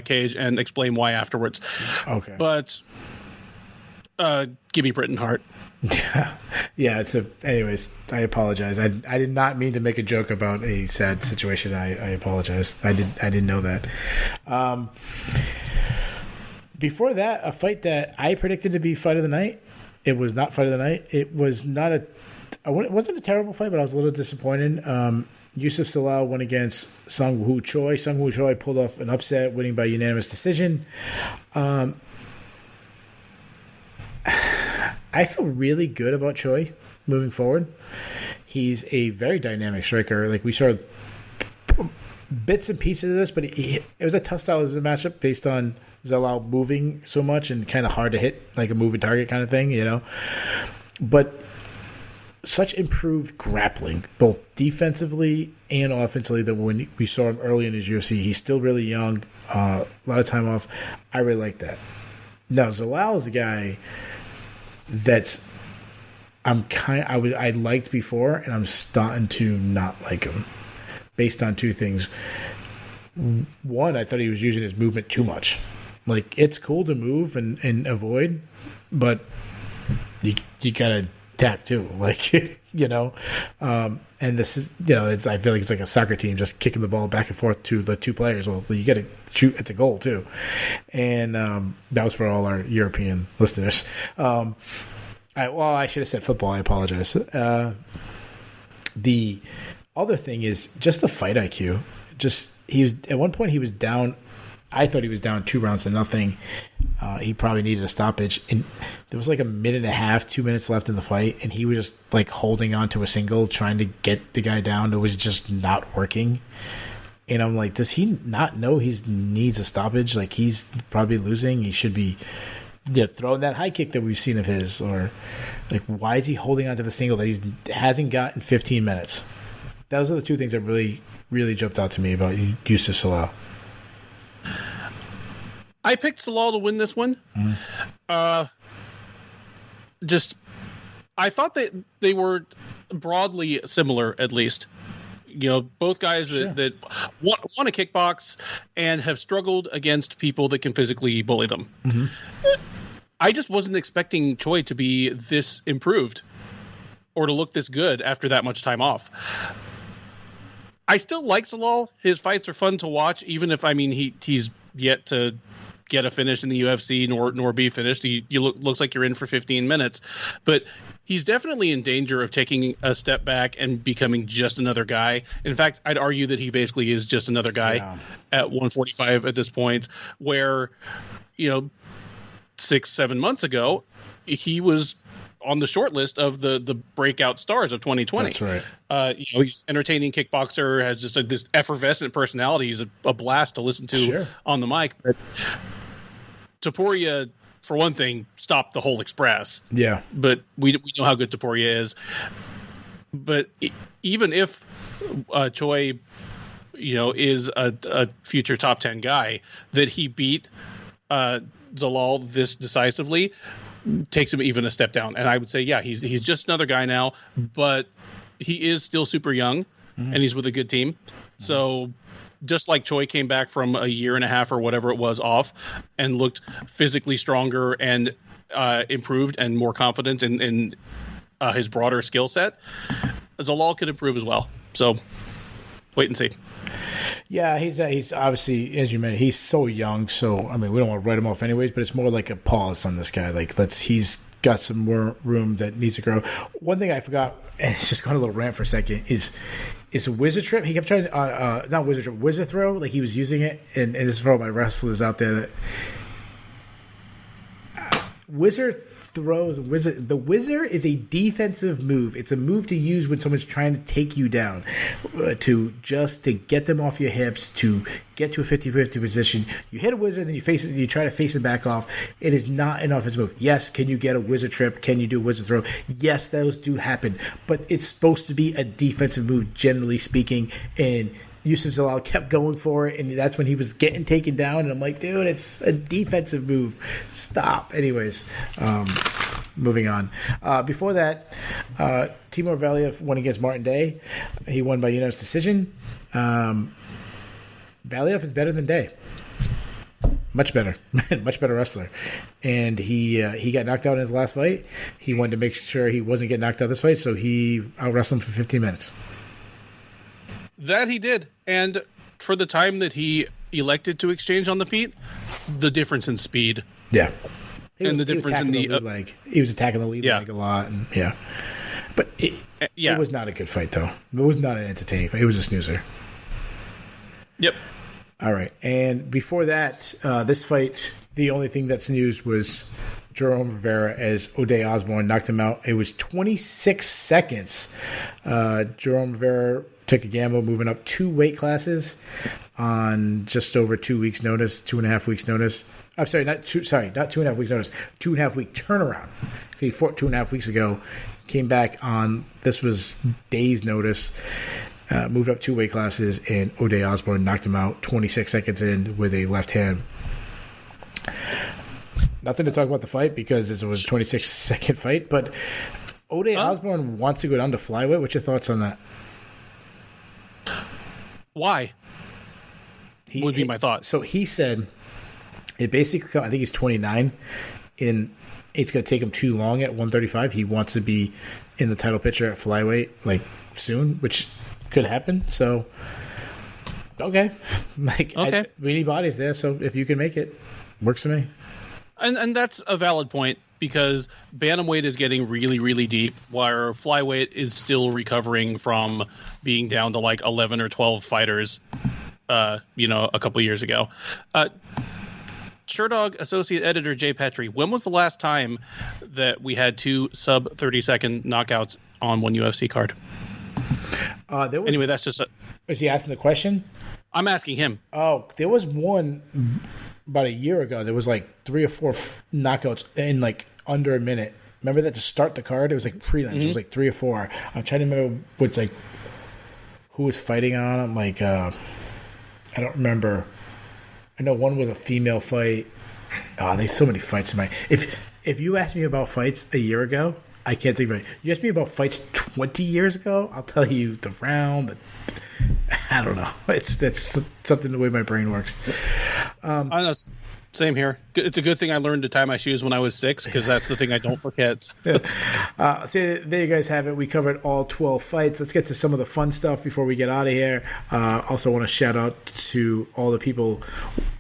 cage and explain why afterwards. Okay. But give me Britain Hart. Yeah. Anyways, I apologize. I did not mean to make a joke about a sad situation. I apologize. I didn't know that. Before that, a fight that I predicted to be fight of the night. It was not fight of the night. It was not it wasn't a terrible fight, but I was a little disappointed. Yusuf Salal went against Sung Woo Choi. Sung Woo Choi pulled off an upset, winning by unanimous decision. I feel really good about Choi moving forward. He's a very dynamic striker. Like, we saw bits and pieces of this, but it was a tough style of the matchup based on Zalal moving so much and kind of hard to hit, like a moving target kind of thing, But such improved grappling, both defensively and offensively, that when we saw him early in his UFC, he's still really young, a lot of time off. I really like that. Now, Zalal is a guy that's I liked before, and I'm starting to not like him, based on two things. One, I thought he was using his movement too much. Like, it's cool to move and avoid, but you gotta attack too, and this is, I feel like it's like a soccer team just kicking the ball back and forth to the two players. Well, you got to shoot at the goal too, and that was for all our European listeners. I should have said football. I apologize. The other thing is just the fight IQ. He was at one point he was down. I thought he was down 2-0. He probably needed a stoppage, and there was like a minute and a half, 2 minutes left in the fight, and he was just like holding on to a single, trying to get the guy down. It was just not working. And I'm like, does he not know he needs a stoppage? Like, he's probably losing. He should be throwing that high kick that we've seen of his, or like, why is he holding on to the single that he hasn't got in 15 minutes? Those are the two things that really, really jumped out to me about Yusuf Salal. I picked Salal to win this one. I thought that they were broadly similar, at least. Both guys that want to kickbox and have struggled against people that can physically bully them. Mm-hmm. I just wasn't expecting Choi to be this improved or to look this good after that much time off. I still like Salal. His fights are fun to watch, even if, he's yet to get a finish in the UFC nor be finished. Looks like you're in for 15 minutes, but he's definitely in danger of taking a step back and becoming just another guy. In fact, I'd argue that he basically is just another guy at 145 at this point, where, 6-7 months ago, he was on the short list of the breakout stars of 2020. That's right. He's entertaining kickboxer, has just this effervescent personality. He's a blast to listen to on the mic. But Topuria, for one thing, stopped the whole express. Yeah. But we know how good Topuria is. But even if Choi, is a future top 10 guy, that he beat Zalal this decisively takes him even a step down. And I would say, he's just another guy now, but he is still super young, and he's with a good team. So just like Choi came back from a year and a half or whatever it was off and looked physically stronger and improved and more confident in his broader skill set, Zalal could improve as well. So wait and see. Yeah, he's obviously, as you mentioned, he's so young. So I mean, we don't want to write him off anyways, but it's more like a pause on this guy. Like he's got some more room that needs to grow. One thing I forgot, and it's just going a little rant for a second, is a wizard trip. He kept trying to, not wizard trip, wizard throw. Like he was using it, and this is for all my wrestlers out there that wizard throws. The wizard is a defensive move. It's a move to use when someone's trying to take you down, to get them off your hips, to get to a 50-50 position. You hit a wizard, then you try to face it back off. It is not an offensive move. Yes, can you get a wizard trip? Can you do a wizard throw? Yes, those do happen, but it's supposed to be a defensive move, generally speaking, and Yusuf Zalal kept going for it, and that's when he was getting taken down. And I'm like, dude, it's a defensive move. Stop. Anyways, moving on. Before that, Timur Valiev won against Martin Day. He won by unanimous decision. Valiev is better than Day. Much better. Much better wrestler. And he got knocked out in his last fight. He wanted to make sure he wasn't getting knocked out this fight, so he out-wrestled him for 15 minutes. That he did. And for the time that he elected to exchange on the feet, the difference in speed. Yeah. The difference in the lead leg. He was attacking the lead leg a lot. And, but it was not a good fight, though. It was not an entertaining fight. It was a snoozer. Yep. All right. And before that, this fight, the only thing that's news was Jerome Rivera as O'Day Osborne knocked him out. It was 26 seconds. Jerome Rivera took a gamble, moving up 2 weight classes on just over 2 weeks' notice, 2.5 weeks' notice. I'm sorry, not 2.5 weeks' notice, 2.5 week turnaround. He fought 2.5 weeks ago, came back on, this was days' notice, moved up 2 weight classes, and O'Day Osborne knocked him out 26 seconds in with a left hand. Nothing to talk about the fight because it was a 26-second fight, but O'Day Osborne wants to go down to flyweight. What's your thoughts on that? Why? Would be my thought. So he said it basically, I think he's 29, and it's going to take him too long at 135. He wants to be in the title picture at flyweight like soon, which could happen. So, okay. We need bodies there, so if you can make it, works for me. And that's a valid point because bantamweight is getting really, really deep, while flyweight is still recovering from being down to like 11 or 12 fighters, a couple years ago. Sherdog associate editor Jay Petrie, when was the last time that we had 2 sub 30-second knockouts on one UFC card? Anyway, that's just is he asking the question? I'm asking him. Oh, there was one about a year ago. There was like 3 or 4 knockouts in like under a minute. Remember that to start the card? It was like prelims. Mm-hmm. It was like 3 or 4. I'm trying to remember who was fighting on them. Like I don't remember. I know one was a female fight. Oh, there's so many fights in my. If you asked me about fights a year ago, I can't think of it. You asked me about fights 20 years ago, I'll tell you the round. I don't know. That's something the way my brain works. I know. Same here. It's a good thing I learned to tie my shoes when I was 6, because that's the thing I don't forget. So there you guys have it. We covered all 12 fights. Let's get to some of the fun stuff before we get out of here. Also want to shout out to all the people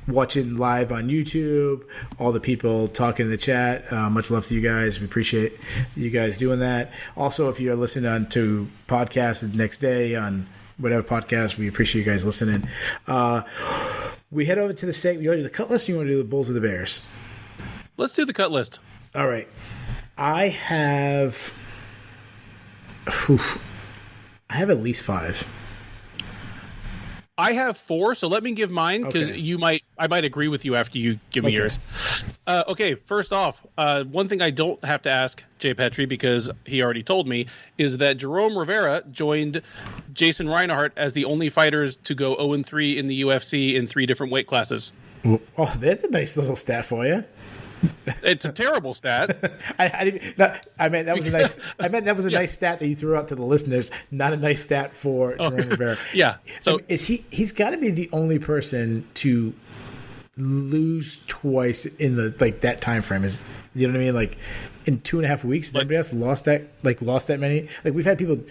watching live on YouTube, all the people talking in the chat. Much love to you guys. We appreciate you guys doing that. Also, if you are listening on to podcasts the next day on whatever podcast, we appreciate you guys listening. We head over to the segment. You want to do the cut list, or you want to do the Bulls or the Bears? Let's do the cut list. All right. I have at least 5. I have 4, so let me give mine, because Okay. I might agree with you after you give me yours. Okay, first off, one thing I don't have to ask Jay Petrie, because he already told me, is that Jerome Rivera joined Jason Reinhardt as the only fighters to go 0-3 in the UFC in 3 different weight classes. Oh, that's a nice little stat for you. It's a terrible stat. I meant that was a nice. I meant that was a nice stat that you threw out to the listeners. Not a nice stat for Jerome Rivera. Yeah. So I mean, is he? He's got to be the only person to lose twice in the that time frame. Is, you know what I mean? Like in 2.5 weeks, everybody else lost that many. Like, we've had people,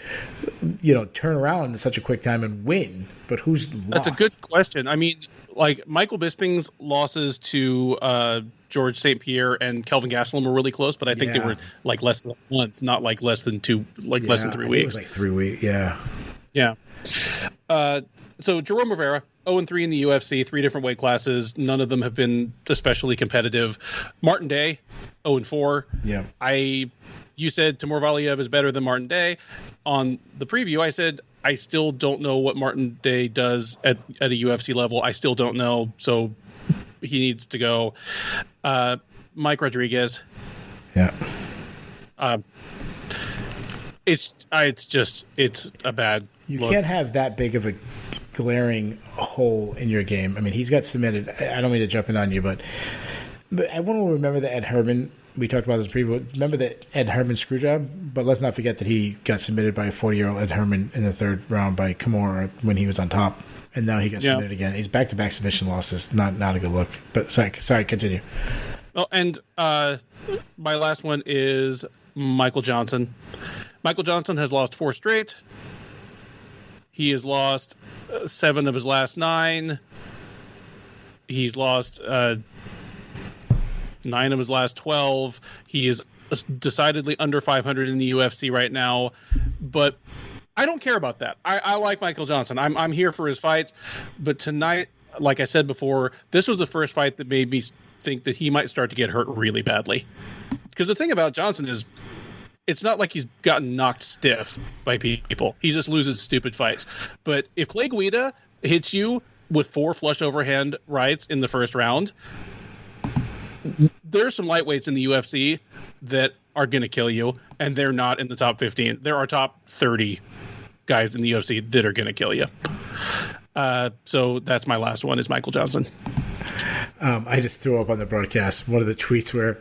turn around in such a quick time and win, but who's lost? That's a good question. I mean, like, Michael Bisping's losses to George St. Pierre and Kelvin Gastelum were really close, but I think they were like less than a month, not like less than 2, less than 3 weeks. It was like 3 weeks. Yeah. Yeah. So Jerome Rivera, 0-3 in the UFC, 3 different weight classes. None of them have been especially competitive. Martin Day, 0-4. Yeah. You said Timur Valiev is better than Martin Day. On the preview, I said I still don't know what Martin Day does at a UFC level. I still don't know, so he needs to go. Mike Rodriguez. Yeah. It's a bad You look. can't have that big of a glaring hole in your game. I mean, he's got submitted. I don't mean to jump in on you, but I want to remember that Ed Herman. We talked about this preview. Remember that Ed Herman screw job, but let's not forget that he got submitted by a 40-year-old Ed Herman in the 3rd round by Kimura when he was on top, and now he got submitted again. He's back-to-back submission losses. Not a good look. But sorry, continue. Oh, and my last one is Michael Johnson. Michael Johnson has lost 4 straight. He has lost 7 of his last 9. He's lost 9 of his last 12. He is decidedly under 500 in the UFC right now. But I don't care about that. I like Michael Johnson. I'm here for his fights. But tonight, like I said before, this was the first fight that made me think that he might start to get hurt really badly. Because the thing about Johnson is, it's not like he's gotten knocked stiff by people. He just loses stupid fights. But if Clay Guida hits you with 4 flush overhand rights in the first round, there's some lightweights in the UFC that are going to kill you, and they're not in the top 15. There are top 30 guys in the UFC that are going to kill you. So that's my last one, is Michael Johnson. I just threw up on the broadcast one of the tweets where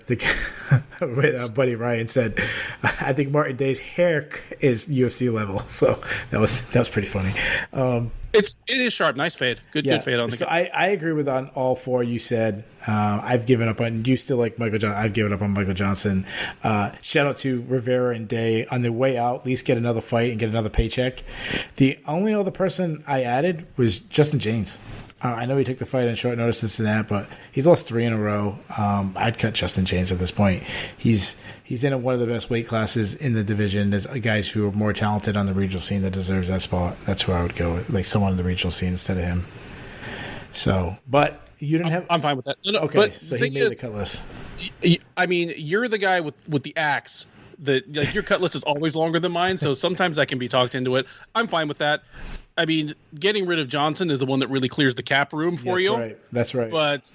buddy Ryan said, "I think Martin Day's hair is UFC level." So that was pretty funny. It is sharp, nice fade, good fade on the. So I agree with on all 4 you said. I've given up on. You still like Michael Johnson? I've given up on Michael Johnson. Shout out to Rivera and Day on their way out. At least get another fight and get another paycheck. The only other person I added was Justin James. I know he took the fight on short notice, this and that, but he's lost 3 in a row. I'd cut Justin James at this point. He's in one of the best weight classes in the division. There's guys who are more talented on the regional scene that deserves that spot. That's who I would go with, like someone in the regional scene instead of him. So, but you didn't have. I'm fine with that. No, okay, but so he made the cut list. I mean, you're the guy with the axe. That, like, your cut list is always longer than mine, so sometimes I can be talked into it. I'm fine with that. I mean, getting rid of Johnson is the one that really clears the cap room for you. That's right. But,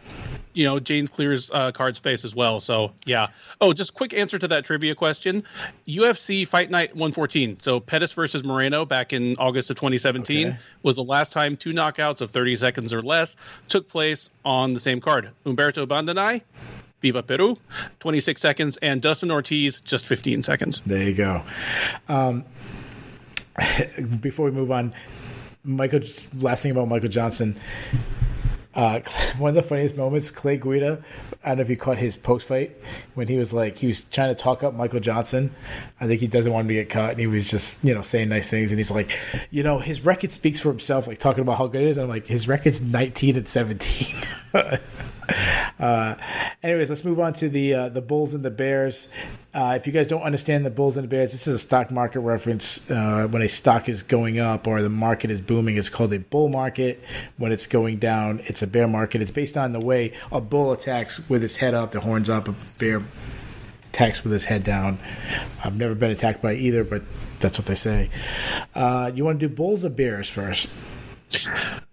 James clears card space as well. So, yeah. Oh, just quick answer to that trivia question. UFC Fight Night 114. So, Pettis versus Moreno back in August of 2017 was the last time 2 knockouts of 30 seconds or less took place on the same card. Humberto Bandenay, Viva Peru, 26 seconds, and Dustin Ortiz, just 15 seconds. There you go. Before we move on, last thing about Michael Johnson. One of the funniest moments, Clay Guida, I don't know if you caught his post-fight, when he was trying to talk up Michael Johnson. I think he doesn't want him to get caught, and he was just, saying nice things. And he's like, his record speaks for himself, like talking about how good it is. And I'm like, his record's 19-17. Anyways, let's move on to the Bulls and the Bears. If you guys don't understand the Bulls and the Bears, this is a stock market reference. When a stock is going up or the market is booming, it's called a bull market. When it's going down, it's a bear market. It's based on the way a bull attacks with his head up, the horns up. A bear attacks with his head down. I've never been attacked by either, but that's what they say. You want to do Bulls or Bears first?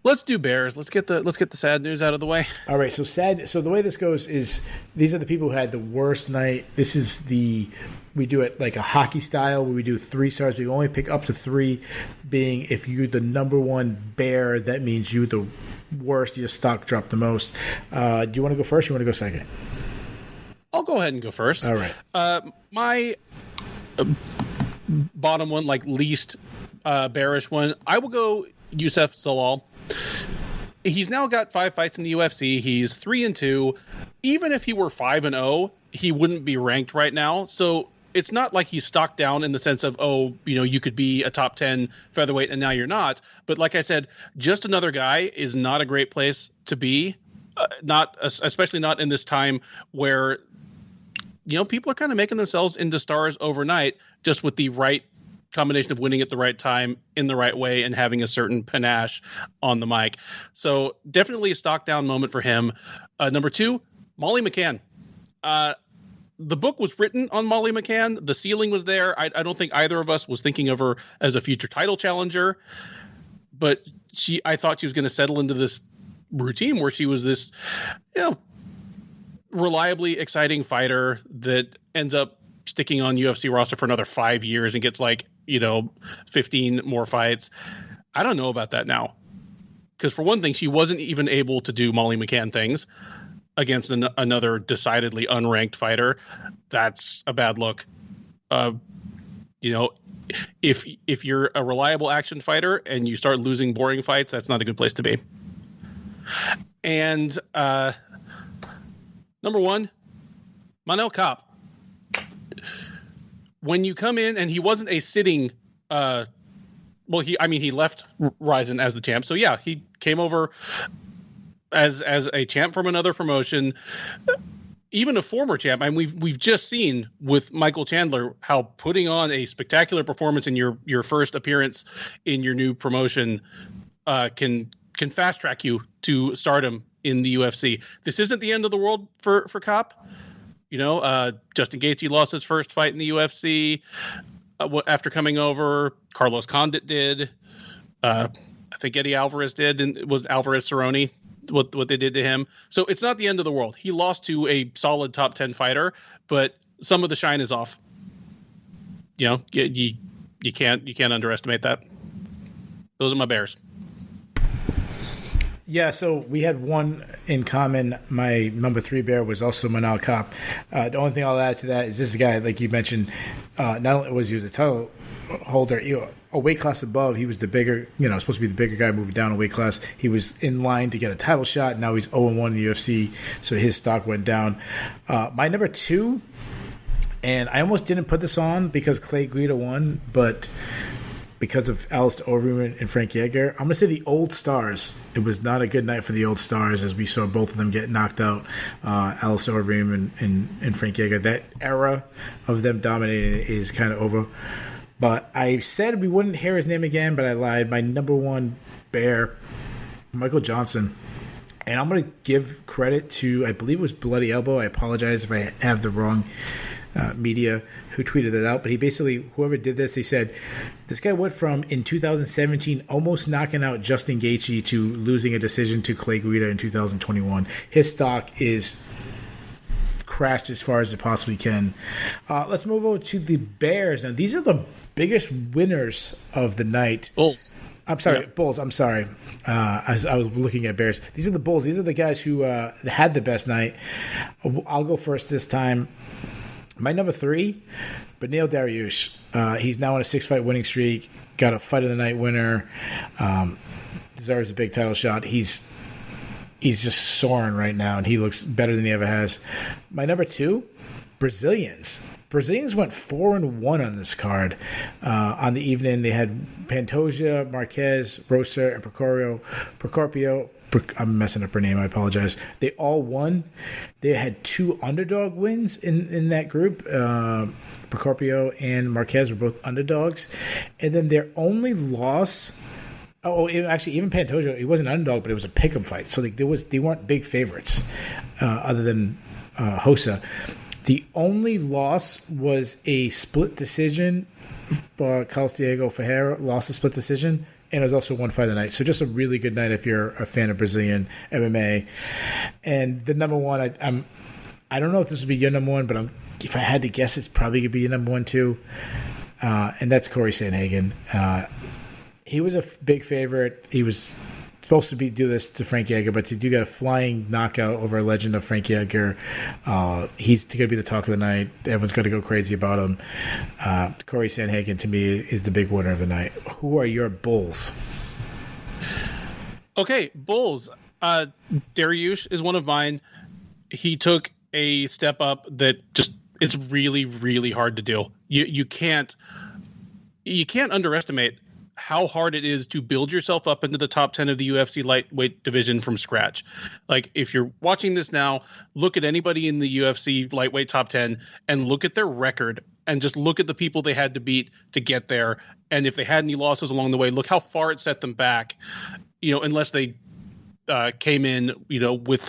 Let's do Bears. Let's get the sad news out of the way. All right. So the way this goes is these are the people who had the worst night. This is we do it like a hockey style where we do 3 stars. We only pick up to 3, being if you're the number one Bear, that means you the worst. Your stock dropped the most. Do you want to go first? Or you want to go second? I'll go ahead and go first. All right. My bottom one, like least bearish one, I will go Youssef Zalal. He's now got 5 fights in the UFC. He's 3-2. Even if he were 5-0, he wouldn't be ranked right now. So it's not like he's stocked down in the sense of, you could be a top 10 featherweight and now you're not. But like I said, just another guy is not a great place to be. Especially not in this time where, people are kind of making themselves into stars overnight just with the right combination of winning at the right time in the right way and having a certain panache on the mic. So definitely a stock down moment for him. Number 2, Molly McCann. The book was written on Molly McCann. The ceiling was there. I don't think either of us was thinking of her as a future title challenger, but I thought she was going to settle into this routine where she was this, reliably exciting fighter that ends up sticking on UFC roster for another 5 years and gets 15 more fights. I don't know about that now. Because for one thing, she wasn't even able to do Molly McCann things against another decidedly unranked fighter. That's a bad look. If you're a reliable action fighter and you start losing boring fights, that's not a good place to be. And number 1, Manel Kape. When you come in, and he wasn't a sitting, he left Ryzen as the champ. So yeah, he came over as a champ from another promotion, even a former champ. And we've just seen with Michael Chandler how putting on a spectacular performance in your first appearance in your new promotion can fast track you to stardom in the UFC. This isn't the end of the world for Kape. Justin Gaethje lost his first fight in the UFC after coming over. Carlos Condit did. I think Eddie Alvarez did, and it was Alvarez Cerrone, what they did to him. So it's not the end of the world. He lost to a solid top 10 fighter, but some of the shine is off. You can't underestimate that. Those are my Bears. Yeah, so we had one in common. My number 3 Bear was also Manel Kape. The only thing I'll add to that is this guy, like you mentioned, not only was he a title holder, a weight class above, he was the bigger, supposed to be the bigger guy moving down a weight class. He was in line to get a title shot. Now he's 0-1 in the UFC, so his stock went down. My number 2, and I almost didn't put this on because Clay Guida won, but because of Alistair Overeem and Frank Yeager, I'm going to say the Old Stars. It was not a good night for the Old Stars as we saw both of them get knocked out, Alistair Overeem and Frank Yeager. That era of them dominating is kind of over. But I said we wouldn't hear his name again, but I lied. My number 1 Bear, Michael Johnson. And I'm going to give credit to, I believe it was Bloody Elbow. I apologize if I have the wrong media who tweeted it out, but he basically, whoever did this, they said this guy went from in 2017 almost knocking out Justin Gaethje to losing a decision to Clay Guida in 2021. His stock is crashed as far as it possibly can. Let's move over to the Bears. Now, these are the biggest winners of the night. Bulls. I'm sorry, yep. Bulls. I'm sorry. I was looking at Bears. These are the Bulls. These are the guys who had the best night. I'll go first this time. My number 3, Beneil Dariush. He's now on a 6-fight winning streak. Got a fight of the night winner. Deserves a big title shot. He's just soaring right now, and he looks better than he ever has. My number 2, Brazilians. Brazilians went 4-1 on this card. On the evening, they had Pantoja, Marquez, Rosa, and Procopio. I'm messing up her name. I apologize. They all won. They had 2 underdog wins in that group. Procopio and Marquez were both underdogs. And then their only loss... actually, even Pantoja, he wasn't an underdog, but it was a pick'em fight. So they weren't big favorites other than Hossa. The only loss was a split decision. Carlos Diego Ferreira lost a split decision, and it was also one fight of the night. So just a really good night if you're a fan of Brazilian MMA. And the number 1, I don't know if this would be your number 1, but if I had to guess, it's probably going to be your number 1 too. And that's Corey Sandhagen. He was a big favorite. He was supposed to do this to Frankie Edgar, but to get a flying knockout over a legend of Frankie Edgar, he's going to be the talk of the night. Everyone's going to go crazy about him. Corey Sandhagen, to me, is the big winner of the night. Who are your bulls? Okay, bulls. Dariush is one of mine. He took a step up that just it's really, really hard to do. You can't underestimate how hard it is to build yourself up into the top 10 of the UFC lightweight division from scratch. Like, if you're watching this now, look at anybody in the UFC lightweight top 10 and look at their record and just look at the people they had to beat to get there. And if they had any losses along the way, look how far it set them back, unless they came in, with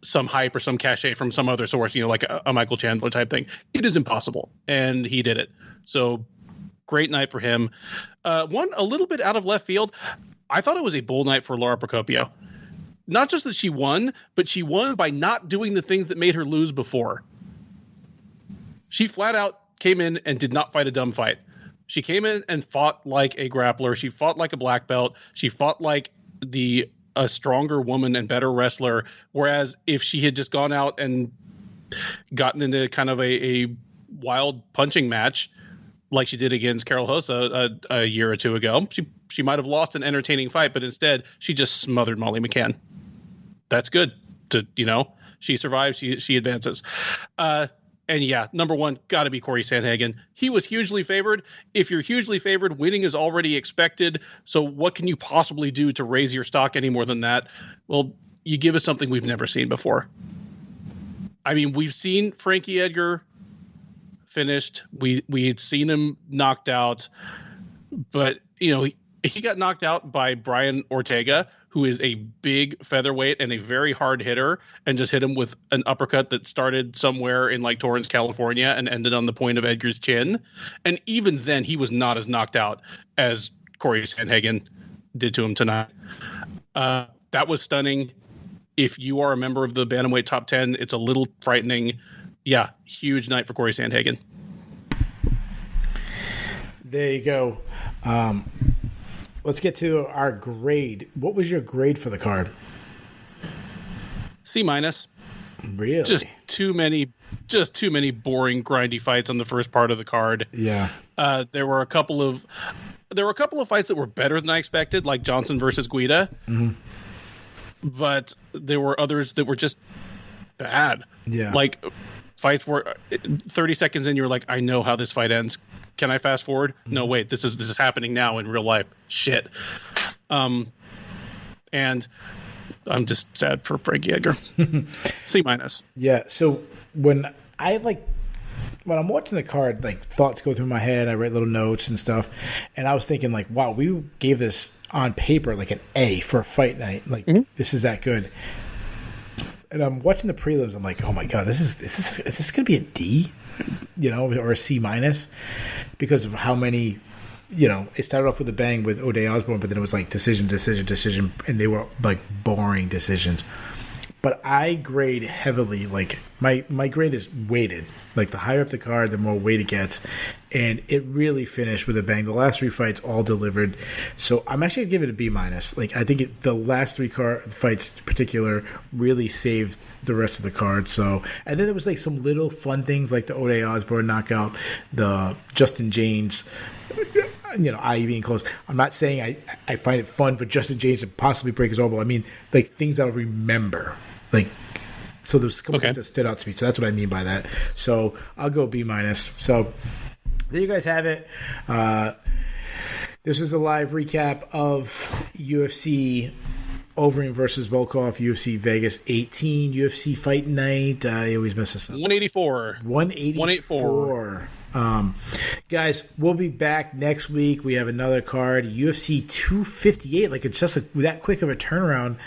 some hype or some cachet from some other source, like a Michael Chandler type thing. It is impossible. And he did it. So great night for him. One a little bit out of left field. I thought it was a bull night for Lara Procopio. Not just that she won, but she won by not doing the things that made her lose before. She flat out came in and did not fight a dumb fight. She came in and fought like a grappler. She fought like a black belt. She fought like a stronger woman and better wrestler. Whereas if she had just gone out and gotten into kind of a wild punching match, like she did against Carol Hossa a year or two ago, she might have lost an entertaining fight, but instead she just smothered Molly McCann. That's good. She survives. She advances. And yeah, number 1, got to be Corey Sandhagen. He was hugely favored. If you're hugely favored, winning is already expected. So what can you possibly do to raise your stock any more than that? Well, you give us something we've never seen before. I mean, we've seen Frankie Edgar finished. We had seen him knocked out, but he got knocked out by Brian Ortega, who is a big featherweight and a very hard hitter, and just hit him with an uppercut that started somewhere in like Torrance, California, and ended on the point of Edgar's chin. And even then, he was not as knocked out as Corey Sandhagen did to him tonight. That was stunning. If you are a member of the bantamweight top 10, it's a little frightening. Yeah, huge night for Corey Sandhagen. There you go. Let's get to our grade. What was your grade for the card? C-. Really? Just too many boring, grindy fights on the first part of the card. Yeah. There were a couple of fights that were better than I expected, like Johnson versus Guida. Mm-hmm. But there were others that were just bad. Yeah. Like fights were 30 seconds in, you're like, I know how this fight ends. Can I fast forward? Mm-hmm. No, wait, this is happening now in real life. Shit. And I'm just sad for Frankie Edgar. C-. Yeah. So when I'm watching the card, like thoughts go through my head. I write little notes and stuff, and I was thinking like, wow, we gave this on paper like an A for a fight night. Like This is that good. And I'm watching the prelims. I'm like, oh my god, is this going to be a D, or a C-, because of how many. It started off with a bang with O'Day Osborne, but then it was like decision, and they were like boring decisions. but I grade heavily. Like my grade is weighted. Like the higher up the card, the more weight it gets, and it really finished with a bang. The last 3 fights all delivered, so I'm actually gonna give it a B minus. Like I think the last 3 fights in particular really saved the rest of the card. So, and then there was like some little fun things like the Ode Osborne knockout, the Justin James, I being close. I'm not saying I find it fun for Justin James to possibly break his elbow. I mean, like things I'll remember. Like, so there's a couple things that stood out to me. So that's what I mean by that. So I'll go B minus. So there you guys have it. This is a live recap of UFC Overeem versus Volkov, UFC Vegas 18, UFC Fight Night. I always mess this up. 184. 184. Guys, we'll be back next week. We have another card, UFC 258. Like it's just that quick of a turnaround.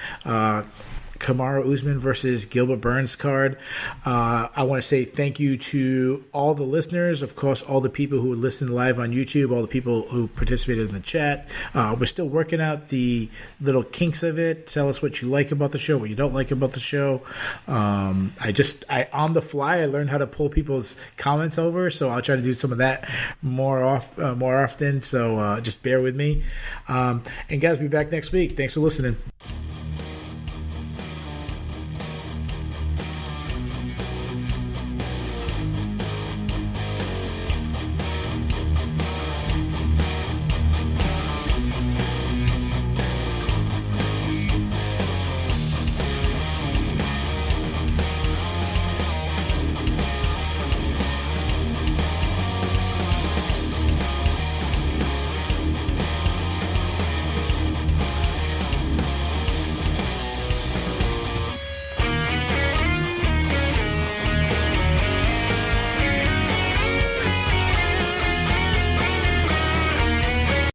Kamaru Usman versus Gilbert Burns card. I want to say thank you to all the listeners, of course, all the people who listened live on YouTube, all the people who participated in the chat. We're still working out the little kinks of it. Tell us what you like about the show, what you don't like about the show. I on the fly, I learned how to pull people's comments over, so I'll try to do some of that more often. So just bear with me. And guys, we'll be back next week. Thanks for listening.